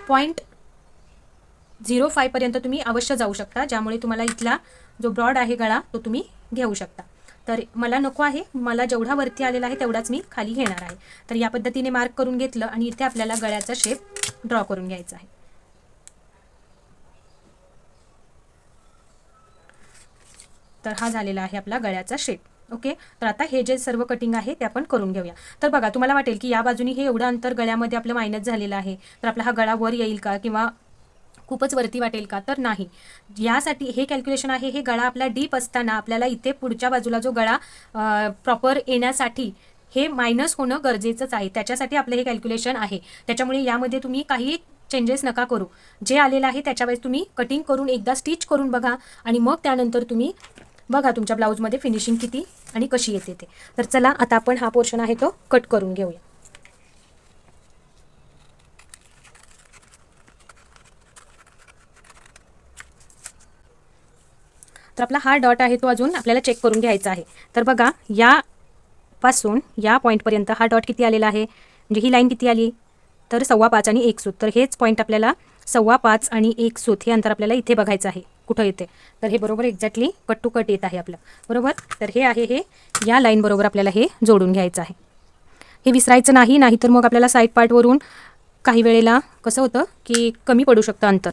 0.05 पर्यंत तुम्ही अवश्य जाऊ शकता, ज्यामुळे तुम्हाला इथला जो ब्रॉड आहे गळा तो तुम्ही घेऊ शकता. तर मला नको आहे, मला जेवढा वरती आलेला आहे तेवढाच मी खाली घेणार आहे. तर या पद्धतीने मार्क करून घेतलं आणि इथे आपल्याला गळ्याचा शेप ड्रॉ करून घ्यायचा आहे. तर हा झालेला आहे आपला गळ्याचा शेप. ओके, तर आता हे जे सर्व कटिंग आहे ते आपण करून घेऊया. तर बघा, तुम्हाला वाटेल की या बाजूनी हे एवढं अंतर गळ्यामध्ये आपलं मायनस झालेलं आहे, तर आपला हा गळा वर येईल का किंवा खूपच वरती वाटेल का? तर नाही. यासाठी हे कॅल्क्युलेशन आहे, हे गळा आपला डीप असताना आपल्याला इथे पुढच्या बाजूला जो गळा प्रॉपर येण्यासाठी हे मायनस होणं गरजेचंच आहे. त्याच्यासाठी आपलं हे कॅल्क्युलेशन आहे. त्याच्यामुळे यामध्ये तुम्ही काही चेंजेस नका करू. जे आलेलं आहे त्याच्यावेळेस तुम्ही कटिंग करून एकदा स्टिच करून बघा आणि मग त्यानंतर तुम्ही बघा तुमच्या ब्लाऊजमध्ये फिनिशिंग किती आणि कशी येते ते. तर चला आता आपण हा पोर्शन आहे तो कट करून घेऊया. तर आपला हा डॉट आहे तो अजून आपल्याला चेक करून घ्यायचा आहे. तर बघा, यापासून या पॉईंटपर्यंत हा डॉट किती आलेला आहे, म्हणजे ही लाईन किती आली, तर 5.25 आणि 1 सूत. तर हेच पॉईंट आपल्याला 5.25 आणि 1 सूत हे अंतर आपल्याला इथे बघायचं आहे कुठं येते. तर हे बरोबर एक्झॅक्टली कट टू कट येत आहे आपलं, बरोबर. तर हे आहे, हे या लाईन बरोबर आपल्याला हे जोडून घ्यायचं आहे. हे विसरायचं नाही, नाहीतर मग आपल्याला साईड पार्टवरून काही वेळेला कसं होतं की कमी पडू शकतं अंतर.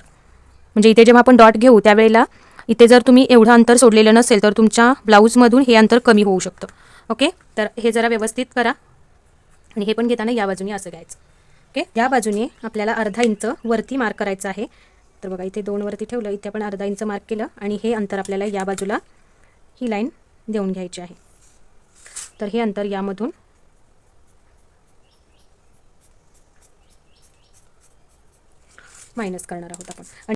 म्हणजे इथे जेव्हा आपण डॉट घेऊ त्यावेळेला इथे जर तुम्ही एवढं अंतर सोडलेलं नसेल तर तुमच्या ब्लाऊजमधून हे अंतर कमी होऊ शकतं. ओके, तर हे जरा व्यवस्थित करा आणि हे पण घेताना या बाजूने असं घ्यायचं. ओके, या बाजूने आपल्याला अर्धा इंच वरती मार्क करायचं आहे. तर बघा, इथे 2 वरती ठेवलं, इथे आपण अर्धा इंच मार्क केलं आणि हे अंतर आपल्याला या बाजूला ही लाईन देऊन घ्यायची आहे. तर हे अंतर यामधून मायनस करणार आहोत आपण.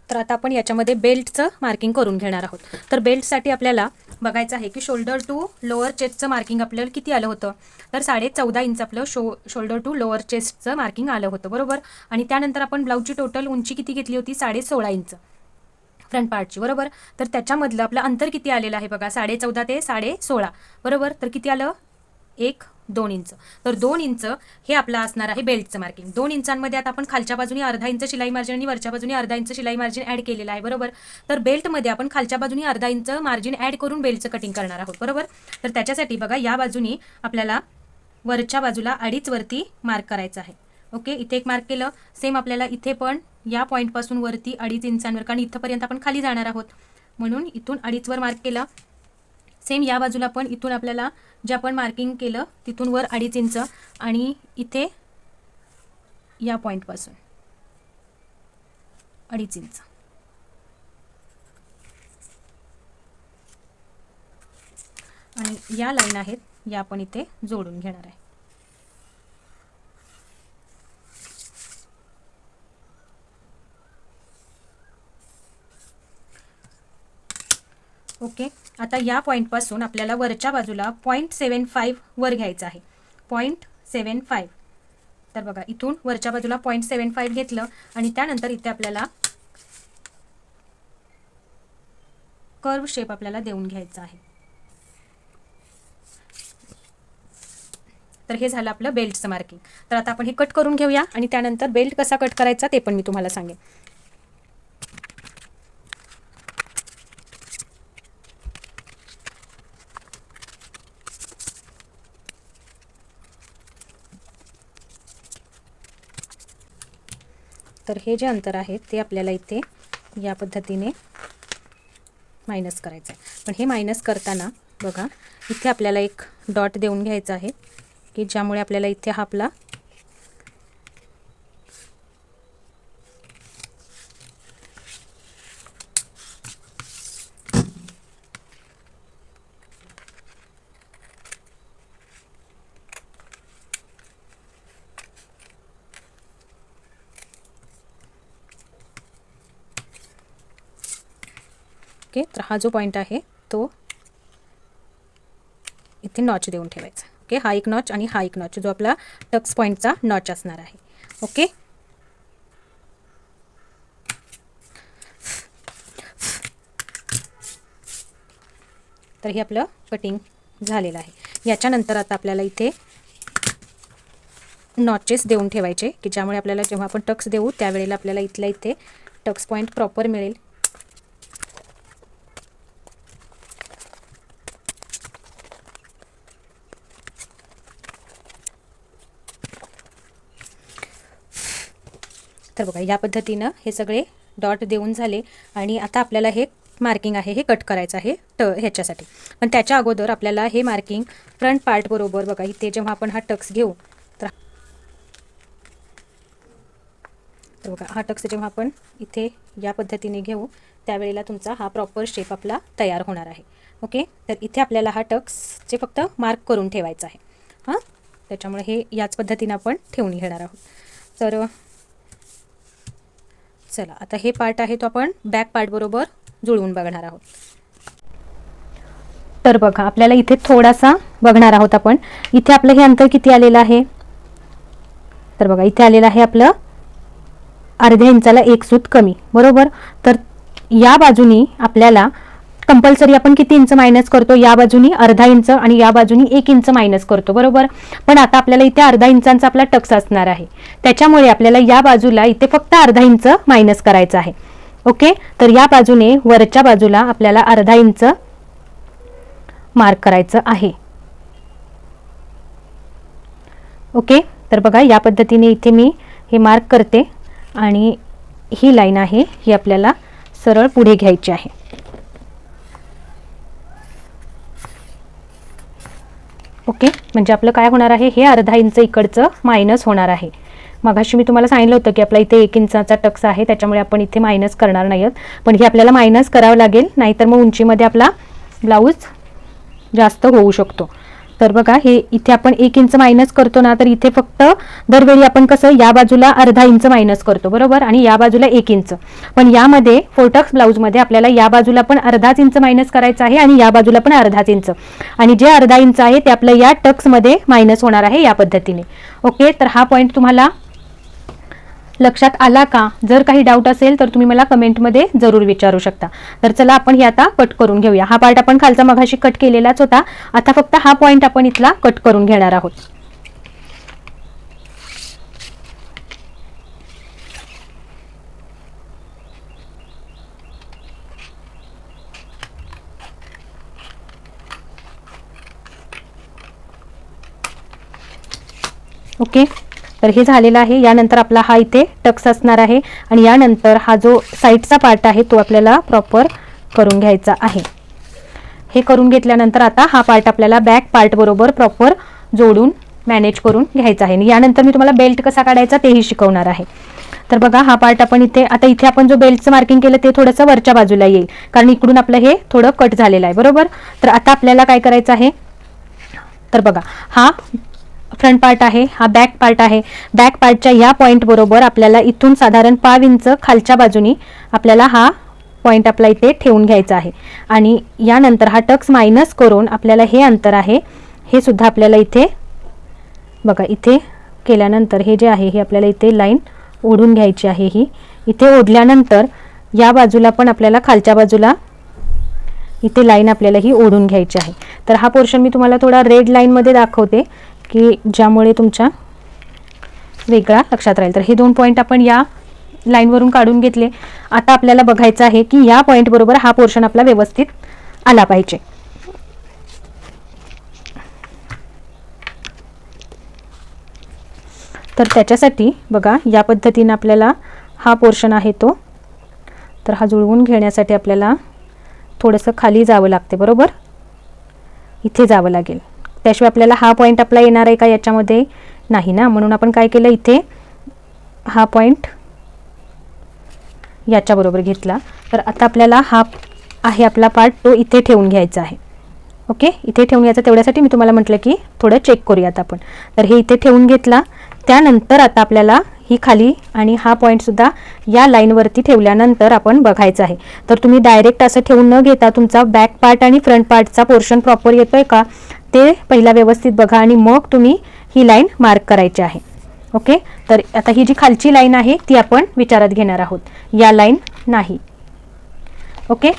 तर आता आपण याच्यामध्ये बेल्टचं मार्किंग करून घेणार आहोत. तर बेल्टसाठी आपल्याला बघायचं आहे की शोल्डर टू लोअर चेस्टचं मार्किंग आपल्याला किती आलं होतं, तर 14.5 इंच आपलं शोल्डर टू लोअर चेस्टचं मार्किंग आलं होतं, बरोबर. आणि त्यानंतर आपण ब्लाऊजची टोटल उंची किती घेतली होती, 16.5 इंच फ्रंट पार्टची, बरोबर. तर त्याच्यामधलं आपलं अंतर किती आलेलं आहे बघा, 14.5 ते 16.5, बरोबर. तर किती आलं, 2 इंच. तर 2 इंच हे आपलं असणार आहे बेल्टचं मार्किंग. 2 इंचांमध्ये आता आपण खालच्या बाजूने अर्धा इंच शिलाई मार्जिन आणि वरच्या बाजूने अर्धा इंच शिलाई मार्जिन ॲड केलेलं आहे, बरोबर. तर बेल्टमध्ये आपण खालच्या बाजूने अर्धा इंच मार्जिन ॲड करून बेल्टचं कटिंग करणार आहोत, बरोबर. तर त्याच्यासाठी बघा, या बाजूने आपल्याला वरच्या बाजूला 2.5 वरती मार्क करायचं आहे. ओके, इथे एक मार्क केलं. सेम आपल्याला इथे पण या पॉईंटपासून वरती 2.5 इंचांवर, कारण इथंपर्यंत आपण खाली जाणार आहोत म्हणून इथून 2.5 वर मार्क केलं. सेम या बाजूला पण इथून आपल्याला जे आपण मार्किंग केलं तिथून वर 2.5 इंच आणि इथे या पॉईंटपासून 2.5 इंच. आणि या लाईन आहेत, या आपण इथे जोडून घेणार आहे. ओके, आता या पॉईंटपासून आपल्याला वरच्या बाजूला 0.75 वर घ्यायचं आहे, 0.75. तर बघा, इथून वरच्या बाजूला 0.75 घेतलं आणि त्यानंतर इथे आपल्याला कर्व शेप आपल्याला देऊन घ्यायचा आहे. तर हे झालं आपलं बेल्टचं मार्किंग. तर आता आपण हे कट करून घेऊया आणि त्यानंतर बेल्ट कसा कट करायचा ते पण मी तुम्हाला सांगेन. तर हे जे अंतर आहे ते आपल्याला इथे या पद्धतीने मायनस करायचं आहे. पण हे मायनस करताना बघा, इथे आपल्याला एक डॉट देऊन घ्यायचा आहे की ज्यामुळे आपल्याला इथे हा आपला ओके. तर हा जो पॉईंट आहे तो इथे नॉच देऊन ठेवायचा. ओके, हा एक नॉच आणि हा एक नॉच जो आपला टक्स पॉईंटचा नॉच असणार आहे. ओके, तर हे आपलं कटिंग झालेलं आहे. याच्यानंतर आता आपल्याला इथे नॉचेस देऊन ठेवायचे की ज्यामुळे आपल्याला जेव्हा आपण टक्स देऊ त्यावेळेला आपल्याला इथल्या इथे टक्स पॉईंट प्रॉपर मिळेल. तर बघा, या पद्धतीनं हे सगळे डॉट देऊन झाले आणि आता आपल्याला हे मार्किंग आहे हे कट करायचं आहे ह्याच्यासाठी. पण त्याच्या अगोदर आपल्याला हे मार्किंग फ्रंट पार्ट बरोबर बघा इथे जेव्हा आपण हा टक्स घेऊ तर बघा हा टक्स जेव्हा आपण इथे या पद्धतीने घेऊ त्यावेळेला तुमचा हा प्रॉपर शेप आपला तयार होणार आहे. ओके, तर इथे आपल्याला हा टक्सचे फक्त मार्क करून ठेवायचा आहे. हां, त्याच्यामुळे हे याच पद्धतीने आपण ठेवून घेणार आहोत. तर चला आता हे पार्ट आहे तो आपण बॅक पार्ट बरोबर जुळवून बघणार आहोत. तर बघा आपल्याला इथे थोडासा बघणार आहोत आपण. इथे आपलं हे अंतर किती आलेलं आहे, तर बघा इथे आलेलं आहे आपलं अर्ध्या इंचाला 1 सूत कमी, बरोबर. तर या बाजूनी आपल्याला कंपल्सरी आपण किती इंच मायनस करतो, या बाजूनी अर्धा इंच आणि या बाजूनी 1 इंच मायनस करतो, बरोबर. पण आता आपल्याला इथे अर्धा इंचांचा आपला टक्स असणार आहे, त्याच्यामुळे आपल्याला या बाजूला इथे फक्त अर्धा इंच मायनस करायचं आहे. ओके, तर या बाजूने वरच्या बाजूला आपल्याला अर्धा इंच मार्क करायचं आहे. ओके, तर बघा या पद्धतीने इथे मी हे मार्क करते आणि ही लाईन आहे ही आपल्याला सरळ पुढे घ्यायची आहे. ओके, म्हणजे आपलं काय होणार आहे, हे अर्धा इंच इकडचं मायनस होणार आहे. मगाशी मी तुम्हाला सांगितलं होतं की आपला इथे 1 इंचाचा टक्स आहे, त्याच्यामुळे आपण इथे मायनस करणार नाहीत, पण हे आपल्याला मायनस करावं लागेल, नाहीतर मग उंचीमध्ये आपला ब्लाऊज जास्त होऊ शकतो. तर बघा हे इथे आपण 1 इंच मायनस करतो ना, तर इथे फक्त दरवेळी आपण कसं या बाजूला अर्धा इंच मायनस करतो, बरोबर, आणि या बाजूला 1 इंच. पण यामध्ये फोरटक्स ब्लाऊजमध्ये आपल्याला या बाजूला पण अर्धाच इंच मायनस करायचं आहे आणि या बाजूला पण अर्धाच इंच, आणि जे अर्धा इंच आहे ते आपलं या टक्समध्ये मायनस होणार आहे या पद्धतीने. ओके, तर हा पॉईंट तुम्हाला लक्षात आला का? जर काही डाऊट असेल तर तुम्ही मला कमेंटमध्ये जरूर विचारू शकता. तर चला आपण हे आता कट करून घेऊया. हा पार्ट आपण खालचा मघाशी कट केलेलाच होता, आता फक्त हा पॉईंट आपण इथला कट करून घेणार आहोत. ओके, तर हे झालेलं आहे. यानंतर आपला हा इथे टक्स असणार आहे आणि यानंतर हा जो साईडचा पार्ट आहे तो आपल्याला प्रॉपर करून घ्यायचा आहे. हे करून घेतल्यानंतर आता हा पार्ट आपल्याला बॅक पार्ट बरोबर प्रॉपर जोडून मॅनेज करून घ्यायचा आहे. यानंतर मी तुम्हाला बेल्ट कसा काढायचा तेही शिकवणार आहे. तर बघा हा पार्ट आपण इथे आता इथे आपण जो बेल्टचं मार्किंग केलं ते थोडंसं वरच्या बाजूला येईल, कारण इकडून आपलं हे थोडं कट झालेलं आहे, बरोबर. तर आता आपल्याला काय करायचं आहे, तर बघा हा फ्रंट पार्ट आहे, हा बॅक पार्ट आहे. बॅक पार्टच्या या पॉईंट बरोबर आपल्याला इथून साधारण 5 इंच खालच्या बाजूनी आपल्याला हा पॉईंट आपला इथे ठेवून घ्यायचा आहे आणि यानंतर हा टक्स मायनस करून आपल्याला हे अंतर आहे हे सुद्धा आपल्याला इथे बघा इथे केल्यानंतर हे जे आहे हे आपल्याला इथे लाईन ओढून घ्यायची आहे. ही इथे ओढल्यानंतर या बाजूला पण आपल्याला खालच्या बाजूला इथे लाईन आपल्याला ही ओढून घ्यायची आहे. तर हा पोर्शन मी तुम्हाला थोडा रेड लाईनमध्ये दाखवते की ज्यामुळे तुमच्या वेगळा लक्षात राहील. तर हे 2 पॉईंट आपण या लाईनवरून काढून घेतले. आता आपल्याला बघायचं आहे की या पॉईंट बरोबर हा पोर्शन आपला व्यवस्थित आला पाहिजे. तर त्याच्यासाठी बघा या पद्धतीने आपल्याला हा पोर्शन आहे तो, तर हा जुळवून घेण्यासाठी आपल्याला थोडंसं खाली जावं लागते, बरोबर, इथे जावं लागेल, त्याशिवाय आपल्याला हा पॉईंट आपला येणार आहे का याच्यामध्ये नाही ना. म्हणून आपण काय केलं इथे हा पॉईंट याच्याबरोबर घेतला. तर आता आपल्याला हा आहे आपला पार्ट तो इथे ठेवून घ्यायचा आहे. ओके, इथे ठेवून घ्यायचा, तेवढ्यासाठी मी तुम्हाला म्हटलं की थोडं चेक करूयात आपण. तर हे इथे ठेवून घेतला. त्यानंतर आता आपल्याला ही खाली आणि हा पॉईंटसुद्धा या लाईनवरती ठेवल्यानंतर आपण बघायचं आहे. तर तुम्ही डायरेक्ट असं ठेवून न घेता तुमचा बॅक पार्ट आणि फ्रंट पार्टचा पोर्शन प्रॉपर येतोय का ते पहिला व्यवस्थित बघा आणि मग तुम्ही ही लाईन मार्क करायची आहे. ओके, तर आता ही जी खालची लाईन आहे ती आपण विचारात घेणार आहोत, या लाईन नाही. ओके,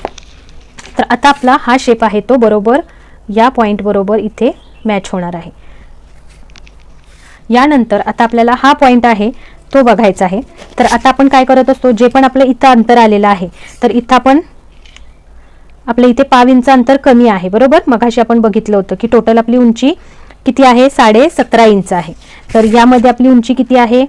तर आता आपला हा शेप आहे तो बरोबर या पॉईंट बरोबर इथे मॅच होणार आहे. यानंतर आता आपल्याला हा पॉईंट आहे तो बघायचा आहे. तर आता आपण काय करत असतो, जे पण आपलं इथं अंतर आलेलं आहे तर इथं आपण आपलं इथे 5 इंच अंतर कमी आहे, बरोबर. मगाशी आपण बघितलं होतं की टोटल आपली उंची किती आहे, 17.5 इंच आहे. तर यामध्ये आपली उंची किती आहे,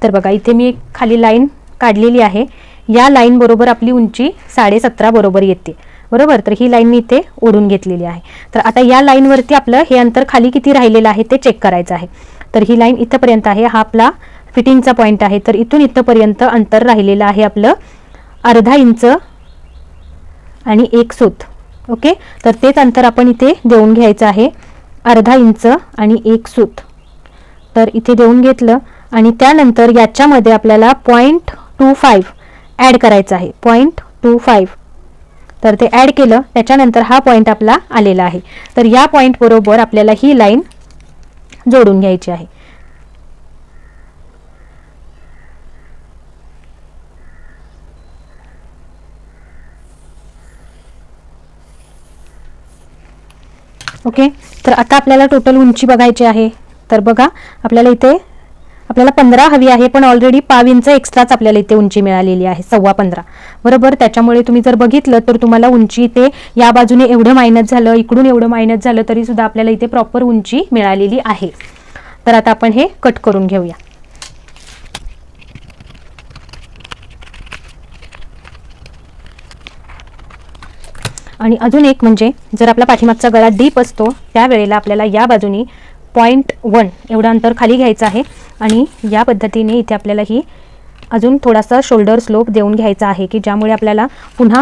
तर बघा इथे मी एक खाली लाईन काढलेली आहे. या लाईन बरोबर आपली उंची 17.5 बरोबर येते, बरोबर. तर ही लाईन मी इथे ओढून घेतलेली आहे. तर आता या लाईनवरती आपलं हे अंतर खाली किती राहिलेलं आहे ते चेक करायचं आहे. तर ही लाईन इथंपर्यंत आहे, हा आपला फिटिंगचा पॉईंट आहे. तर इथून इथंपर्यंत अंतर राहिलेलं आहे आपलं 1/2 इंच आणि 1 सूत. ओके, तर तेच अंतर आपण इथे देऊन घ्यायचं आहे, 1/2 इंच आणि 1 सूत. तर इथे देऊन घेतलं आणि त्यानंतर याच्यामध्ये आपल्याला 0.25 ॲड करायचं आहे, 0.25. तर ते ॲड केलं, त्याच्यानंतर हा पॉईंट आपला आलेला आहे. तर या पॉईंट बरोबर आपल्याला ही लाईन जोडून घ्यायची आहे. ओके, तर आता आपल्याला टोटल उंची बघायची आहे. तर बघा, आपल्याला इथे 15 हवी आहे, पण ऑलरेडी 1/2 इंच एक्स्ट्राच आपल्याला इथे उंची मिळालेली आहे, 15.25 बरोबर. त्याच्यामुळे तुम्ही जर बघितलं तर तुम्हाला उंची इथे या बाजूने एवढं मायनस झालं, इकडून एवढं मायनस झालं, तरी सुद्धा आपल्याला इथे प्रॉपर उंची मिळालेली आहे. तर आता आपण हे कट करून घेऊया. आणि अजून एक म्हणजे जर आपला पाठीमागचा गळा डीप असतो त्यावेळेला आपल्याला या बाजूनी 0.1 एवढं अंतर खाली घ्यायचं आहे आणि या पद्धतीने इथे आपल्याला ही अजून थोडासा शोल्डर स्लोप देऊन घ्यायचा आहे, की ज्यामुळे आपल्याला पुन्हा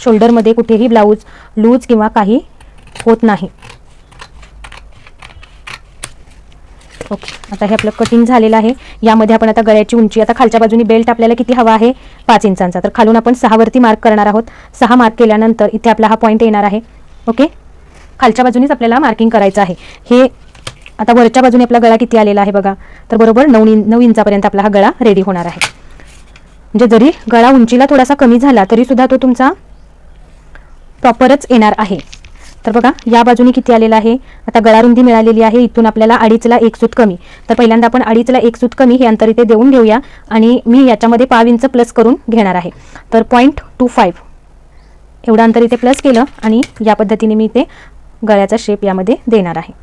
शोल्डरमध्ये कुठेही ब्लाऊज लूज किंवा काही होत नाही. ओके, आता हे आपलं कटिंग झालेलं आहे. यामध्ये आपण आता गळ्याची उंची, आता खालच्या बाजूनी बेल्ट आपल्याला किती हवा आहे, 5 इंचांचा. तर खालून आपण 6 वरती मार्क करणार आहोत. 6 मार्क केल्यानंतर इथे आपला हा पॉईंट येणार आहे. ओके, खालच्या बाजूनीच आपल्याला मार्किंग करायचं आहे. हे आता वरच्या बाजूने आपला गळा किती आलेला आहे बघा, तर बरोबर 9 इंचापर्यंत आपला हा गळा रेडी होणार आहे. म्हणजे जरी गळा उंचीला थोडासा कमी झाला तरी सुद्धा तो तुमचा प्रॉपरच येणार आहे. तर बघा, या बाजूने किती आलेला आहे, आता गळा रुंदी मिळालेली आहे, इथून आपल्याला 2.5ला 1 सूत कमी. तर पहिल्यांदा आपण 2.5ला 1 सूत कमी हे अंतर इथे देऊन घेऊया आणि मी याच्यामध्ये 1/2 इंच प्लस करून घेणार आहे. तर 0.25 एवढं अंतर इथे प्लस केलं आणि या पद्धतीने मी इथे गळ्याचा शेप यामध्ये देणार आहे.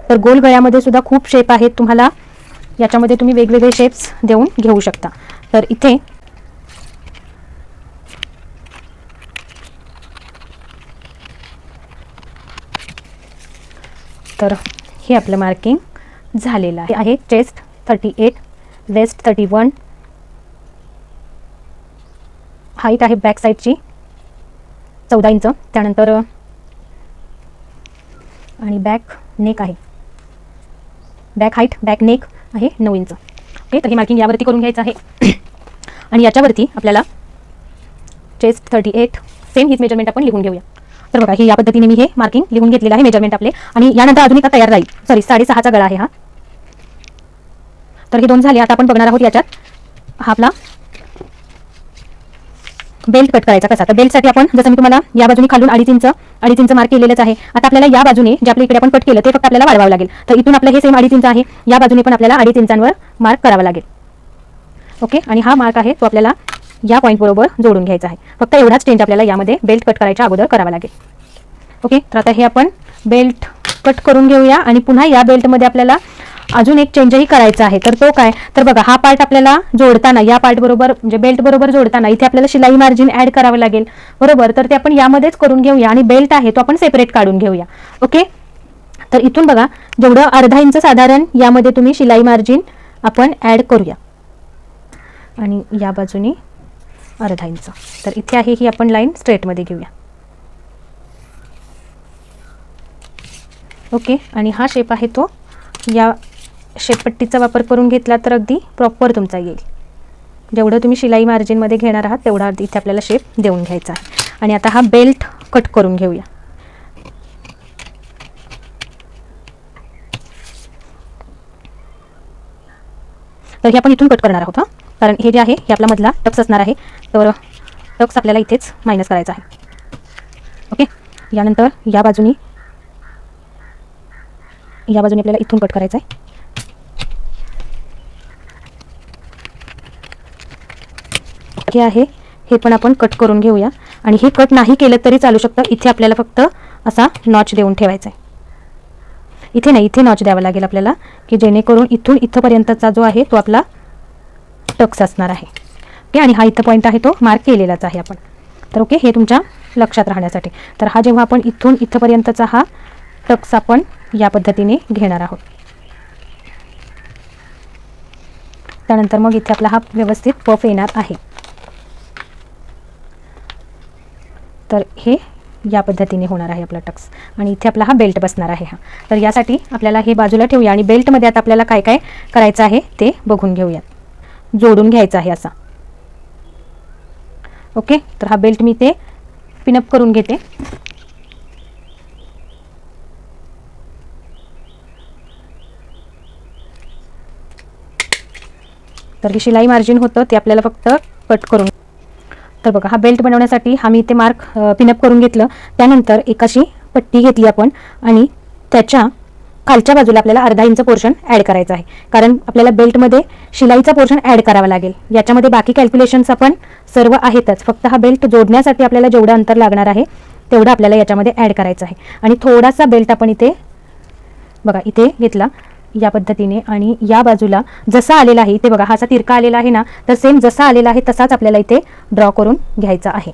तर गोल गळ्यामध्ये सुद्धा खूप शेप आहेत, तुम्हाला याच्यामध्ये तुम्ही वेगवेगळे शेप्स देऊन घेऊ शकता. तर इथे तर हे आपलं मार्किंग झालेलं आहे. चेस्ट 38, वेस्ट 31, हाईट आहे बॅक साईडची 14 इंच. त्यानंतर आणि बॅक नेक आहे, बॅक हाईट बॅक नेक आहे 9 इंच. ओके, तर हे मार्किंग यावरती करून घ्यायचं आहे. आणि याच्यावरती आपल्याला चेस्ट 38 सेम हीच मेजरमेंट आपण लिहून घेऊया. तर बघा, ही या पद्धतीने मी हे मार्किंग लिहून घेतलेलं आहे मेजरमेंट आपले. आणि यानंतर अजून एक तयार राहील, सॉरी 6.5चा गळा आहे हा. तर हे 2 झाले. आता आपण बघणार आहोत याच्यात हा आपला बेल्ट कट करायचा कसा. तर बेल्टसाठी आपण जसं मी तुम्हाला या बाजूने खालून 2.5 इंच मार्क केलेलंच आहे. आता आपल्याला या बाजूने जे आपल्या इकडे आपण कट केलं ते फक्त आपल्याला वाढवावं लागेल. तर इथून आपलं हे सेम 2.5 इंच आहे, या बाजूने पण आपल्याला 2.5 इंचांवर मार्क करावा लागेल. ओके, आणि हा मार्क आहे तो आपल्याला या पॉईंट बरोबर जोडून घ्यायचा आहे. फक्त एवढाच चेंज आपल्याला यामध्ये बेल्ट कट करायच्या अगोदर करावा लागेल. ओके, तर आता हे आपण बेल्ट कट करून घेऊया आणि पुन्हा या बेल्टमध्ये आपल्याला अजून एक चेंजही करायचा आहे. तर तो काय, तर बघा, हा पार्ट आपल्याला जोडताना या पार्ट बरोबर म्हणजे बेल्ट बरोबर जोडताना इथे आपल्याला शिलाई मार्जिन ॲड करावं लागेल, बरोबर. तर ते आपण यामध्येच करून घेऊया आणि बेल्ट आहे तो आपण सेपरेट काढून घेऊया. ओके, तर इथून बघा, जेवढं 1/2 इंच साधारण यामध्ये तुम्ही शिलाई मार्जिन आपण ॲड करूया आणि या बाजूने 1/2 इंच. तर इथे आहे ही आपण लाईन स्ट्रेटमध्ये घेऊया. ओके, आणि हा शेप आहे तो या शेपपट्टीचा वापर करून घेतला तर अगदी प्रॉपर तुमचा येईल. जेवढं तुम्ही शिलाई मार्जिनमध्ये घेणार आहात तेवढा इथे आपल्याला शेप देऊन घ्यायचा आहे. आणि आता हा बेल्ट कट करून घेऊया. तर हे आपण इथून कट करणार आहोत, कारण हे जे आहे हे आपला मधला टक्स असणार आहे. तर टक्स आपल्याला इथेच मायनस करायचा आहे. ओके, यानंतर या बाजूनी आपल्याला इथून कट करायचं आहे. हे आहे, हे पण आपण कट करून घेऊया. आणि हे कट नाही केलं तरी चालू शकतं, इथे आपल्याला फक्त असा नॉच देऊन ठेवायचा आहे. इथे नाही, इथे नॉच द्यावा लागेल आपल्याला, की जेणेकरून इथून इथंपर्यंतचा जो आहे तो आपला टक्स असणार आहे. ओके, आणि हा इथं पॉईंट आहे तो मार्क केलेलाच आहे आपण. तर ओके, हे तुमच्या लक्षात राहण्यासाठी. तर हा जेव्हा आपण इथून इथंपर्यंतचा हा टक्स आपण या पद्धतीने घेणार आहोत. त्यानंतर मग इथे आपला हा व्यवस्थित पफ येणार आहे. तर हे या पद्धतीने होणार आहे आपला टक्स, आणि इथे आपला हा बेल्ट बसणार आहे. हा तर यासाठी आपल्याला हे बाजूला ठेवूया, आणि बेल्टमध्ये आता आपल्याला काय काय करायचं आहे ते बघून घेऊयात. जोडून घ्यायचा आहे असा. ओके, तर हा बेल्ट मी ते पिनअप करून घेते. तर ही शिलाई मार्जिन होतं ते आपल्याला फक्त कट करून. तर बघा, हा बेल्ट बनवण्यासाठी हा मी इथे मार्क पिनअप करून घेतलं. त्यानंतर एक अशी पट्टी घेतली आपण, आणि त्याच्या खालच्या बाजूला आपल्याला अर्धा इंच पोर्शन ॲड करायचं आहे, कारण आपल्याला बेल्टमध्ये शिलाईचा पोर्शन ॲड करावा लागेल. याच्यामध्ये बाकी कॅल्क्युलेशन्स आपण सर्व आहेतच, फक्त हा बेल्ट जोडण्यासाठी आपल्याला जेवढं अंतर लागणार आहे तेवढं आपल्याला याच्यामध्ये ॲड करायचं आहे. आणि थोडासा बेल्ट आपण इथे बघा इथे घेतला या पद्धतीने, आणि या बाजूला जसा आलेला आहे इथे बघा, हा असा तिरका आलेला आहे ना, तर सेम जसा आलेला आहे तसाच आपल्याला इथे ड्रॉ करून घ्यायचा आहे.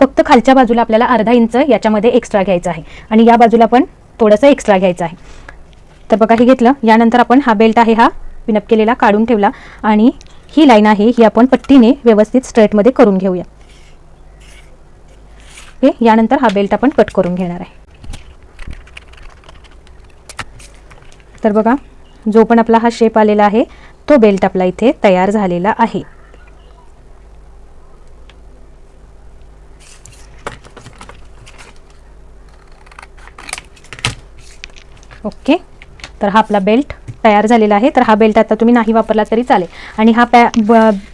फक्त खालच्या बाजूला आपल्याला अर्धा इंच याच्यामध्ये एक्स्ट्रा घ्यायचं आहे, आणि या बाजूला पण थोडंसं एक्स्ट्रा घ्यायचं आहे. तर बघा, हे घेतलं. यानंतर आपण हा बेल्ट आहे हा पिनअप केलेला काढून ठेवला, आणि ही लाईन आहे ही आपण पट्टीने व्यवस्थित स्ट्रेटमध्ये करून घेऊया. ओके, यानंतर हा बेल्ट आपण कट करून घेणार आहे. तर बघा, जो पण आपला हा शेप आलेला आहे तो बेल्ट आपला इथे तयार झालेला आहे. ओके, तर हा आपला बेल्ट तयार झालेला आहे. तर हा बेल्ट आता तुम्ही नाही वापरला तरी चालेल, आणि हा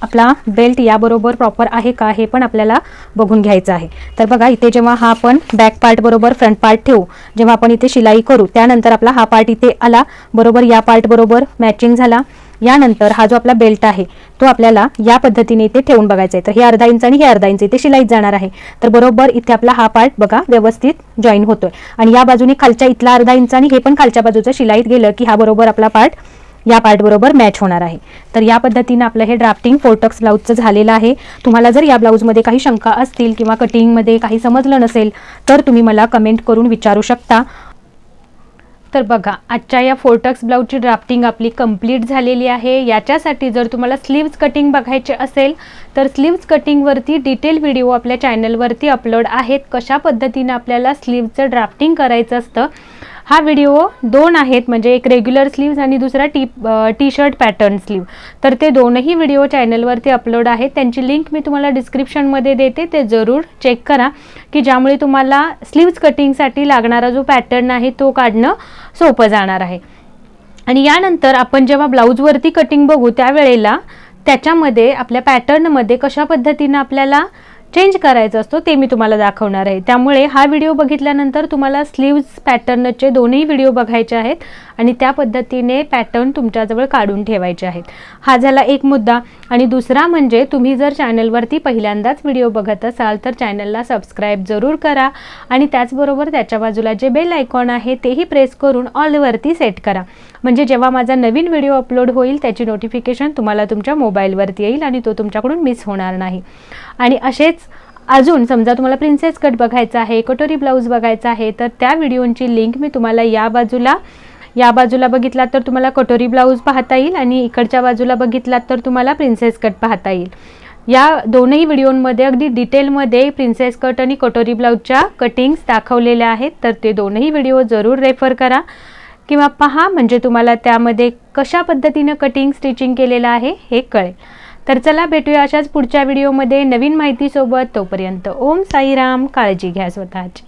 आपला बेल्ट याबरोबर प्रॉपर आहे का हे पण आपल्याला बघून घ्यायचं आहे. तर बघा, इथे जेव्हा हा आपण बॅक पार्ट बरोबर फ्रंट पार्ट ठेवू, जेव्हा आपण इथे शिलाई करू, त्यानंतर आपला हा पार्ट इथे आला बरोबर, या पार्ट बरोबर मॅचिंग झाला. यानंतर हा जो आपला बेल्ट आहे तो आपल्याला या पद्धतीने इथे ठेवून बघायचा आहे. तर हे अर्धा इंच आणि हे अर्धा इंच इथे शिलाईत जाणार आहे. तर बरोबर इथे आपला हा पार्ट बघा व्यवस्थित जॉईन होतोय, आणि या बाजूने खालच्या इथला अर्धा इंच आणि हे पण खालच्या बाजूचं शिलाईत गेलं की हा बरोबर आपला पार्ट या पार्ट बरोबर मॅच होणार आहे. तर या पद्धतीने आपलं हे ड्राफ्टिंग फोर्टक्स ब्लाऊजचं झालेलं आहे. तुम्हाला जर या ब्लाऊजमध्ये काही शंका असतील किंवा कटिंगमध्ये काही समजलं नसेल तर तुम्ही मला कमेंट करून विचारू शकता. तर बघा, आजच्या या फोर्टक्स ब्लाऊजची ड्राफ्टिंग आपली कंप्लीट झालेली आहे. याच्यासाठी जर तुम्हाला स्लीव्ज कटिंग बघायचे असेल तर स्लीव्ज कटिंगवरती डिटेल व्हिडिओ आपल्या चॅनलवरती अपलोड आहेत. कशा पद्धतीने आपल्याला स्लीव्जचं ड्राफ्टिंग करायचं असतं, हा व्हिडिओ 2 आहेत, म्हणजे एक रेग्युलर स्लीव्ज आणि दुसरा टी शर्ट पॅटर्न स्लीव. तर ते दोनही व्हिडिओ चॅनलवरती अपलोड आहेत. त्यांची लिंक मी तुम्हाला डिस्क्रिप्शनमध्ये देते, ते जरूर चेक करा, की ज्यामुळे तुम्हाला स्लीव्ज कटिंगसाठी लागणारा जो पॅटर्न आहे तो काढणं सोपं जाणार आहे. आणि यानंतर आपण जेव्हा ब्लाऊजवरती कटिंग बघू त्यावेळेला त्याच्यामध्ये आपल्या पॅटर्नमध्ये कशा पद्धतीनं आपल्याला चेंज करायचं असतो ते मी तुम्हाला दाखवणार आहे. त्यामुळे हा व्हिडिओ बघितल्यानंतर तुम्हाला स्लीव्ज पॅटर्नचे दोन्ही व्हिडिओ बघायचे आहेत, आणि त्या पद्धतीने पॅटर्न तुमच्याजवळ काढून ठेवायचे आहेत. हा झाला एक मुद्दा. आणि दुसरा म्हणजे तुम्ही जर चॅनलवरती पहिल्यांदाच व्हिडिओ बघत असाल तर चॅनलला सबस्क्राईब जरूर करा, आणि त्याचबरोबर त्याच्या बाजूला जे बेल आयकॉन आहे तेही प्रेस करून ऑलवरती सेट करा, म्हणजे जेव्हा माझा नवीन व्हिडिओ अपलोड होईल त्याची नोटिफिकेशन तुम्हाला तुमच्या मोबाईलवरती येईल आणि तो तुमच्याकडून मिस होणार नाही. आणि असेच अजून समजा तुम्हाला प्रिन्सेस कट बघायचा आहे, कटोरी ब्लाऊज बघायचा आहे, तर त्या व्हिडिओची लिंक मी तुम्हाला या बाजूला बघितलात तर तुम्हाला कटोरी ब्लाऊज पाहता येईल, आणि इकडच्या बाजूला बघितलात तर तुम्हाला प्रिन्सेस कट पाहता येईल. या दोनही व्हिडिओमध्ये अगदी डिटेलमध्ये प्रिन्सेस कट आणि कटोरी ब्लाऊजच्या कटिंग्स दाखवलेल्या आहेत. तर ते दोनही व्हिडिओ जरूर रेफर करा किंवा पहा, म्हणजे तुम्हाला त्यामध्ये कशा पद्धतीनं कटिंग स्टिचिंग केलेलं आहे हे कळेल. तर चला, भेटूया अशाच पुढच्या व्हिडिओमध्ये नवीन माहितीसोबत. तोपर्यंत ओम साईराम. काळजी घ्या स्वतःची.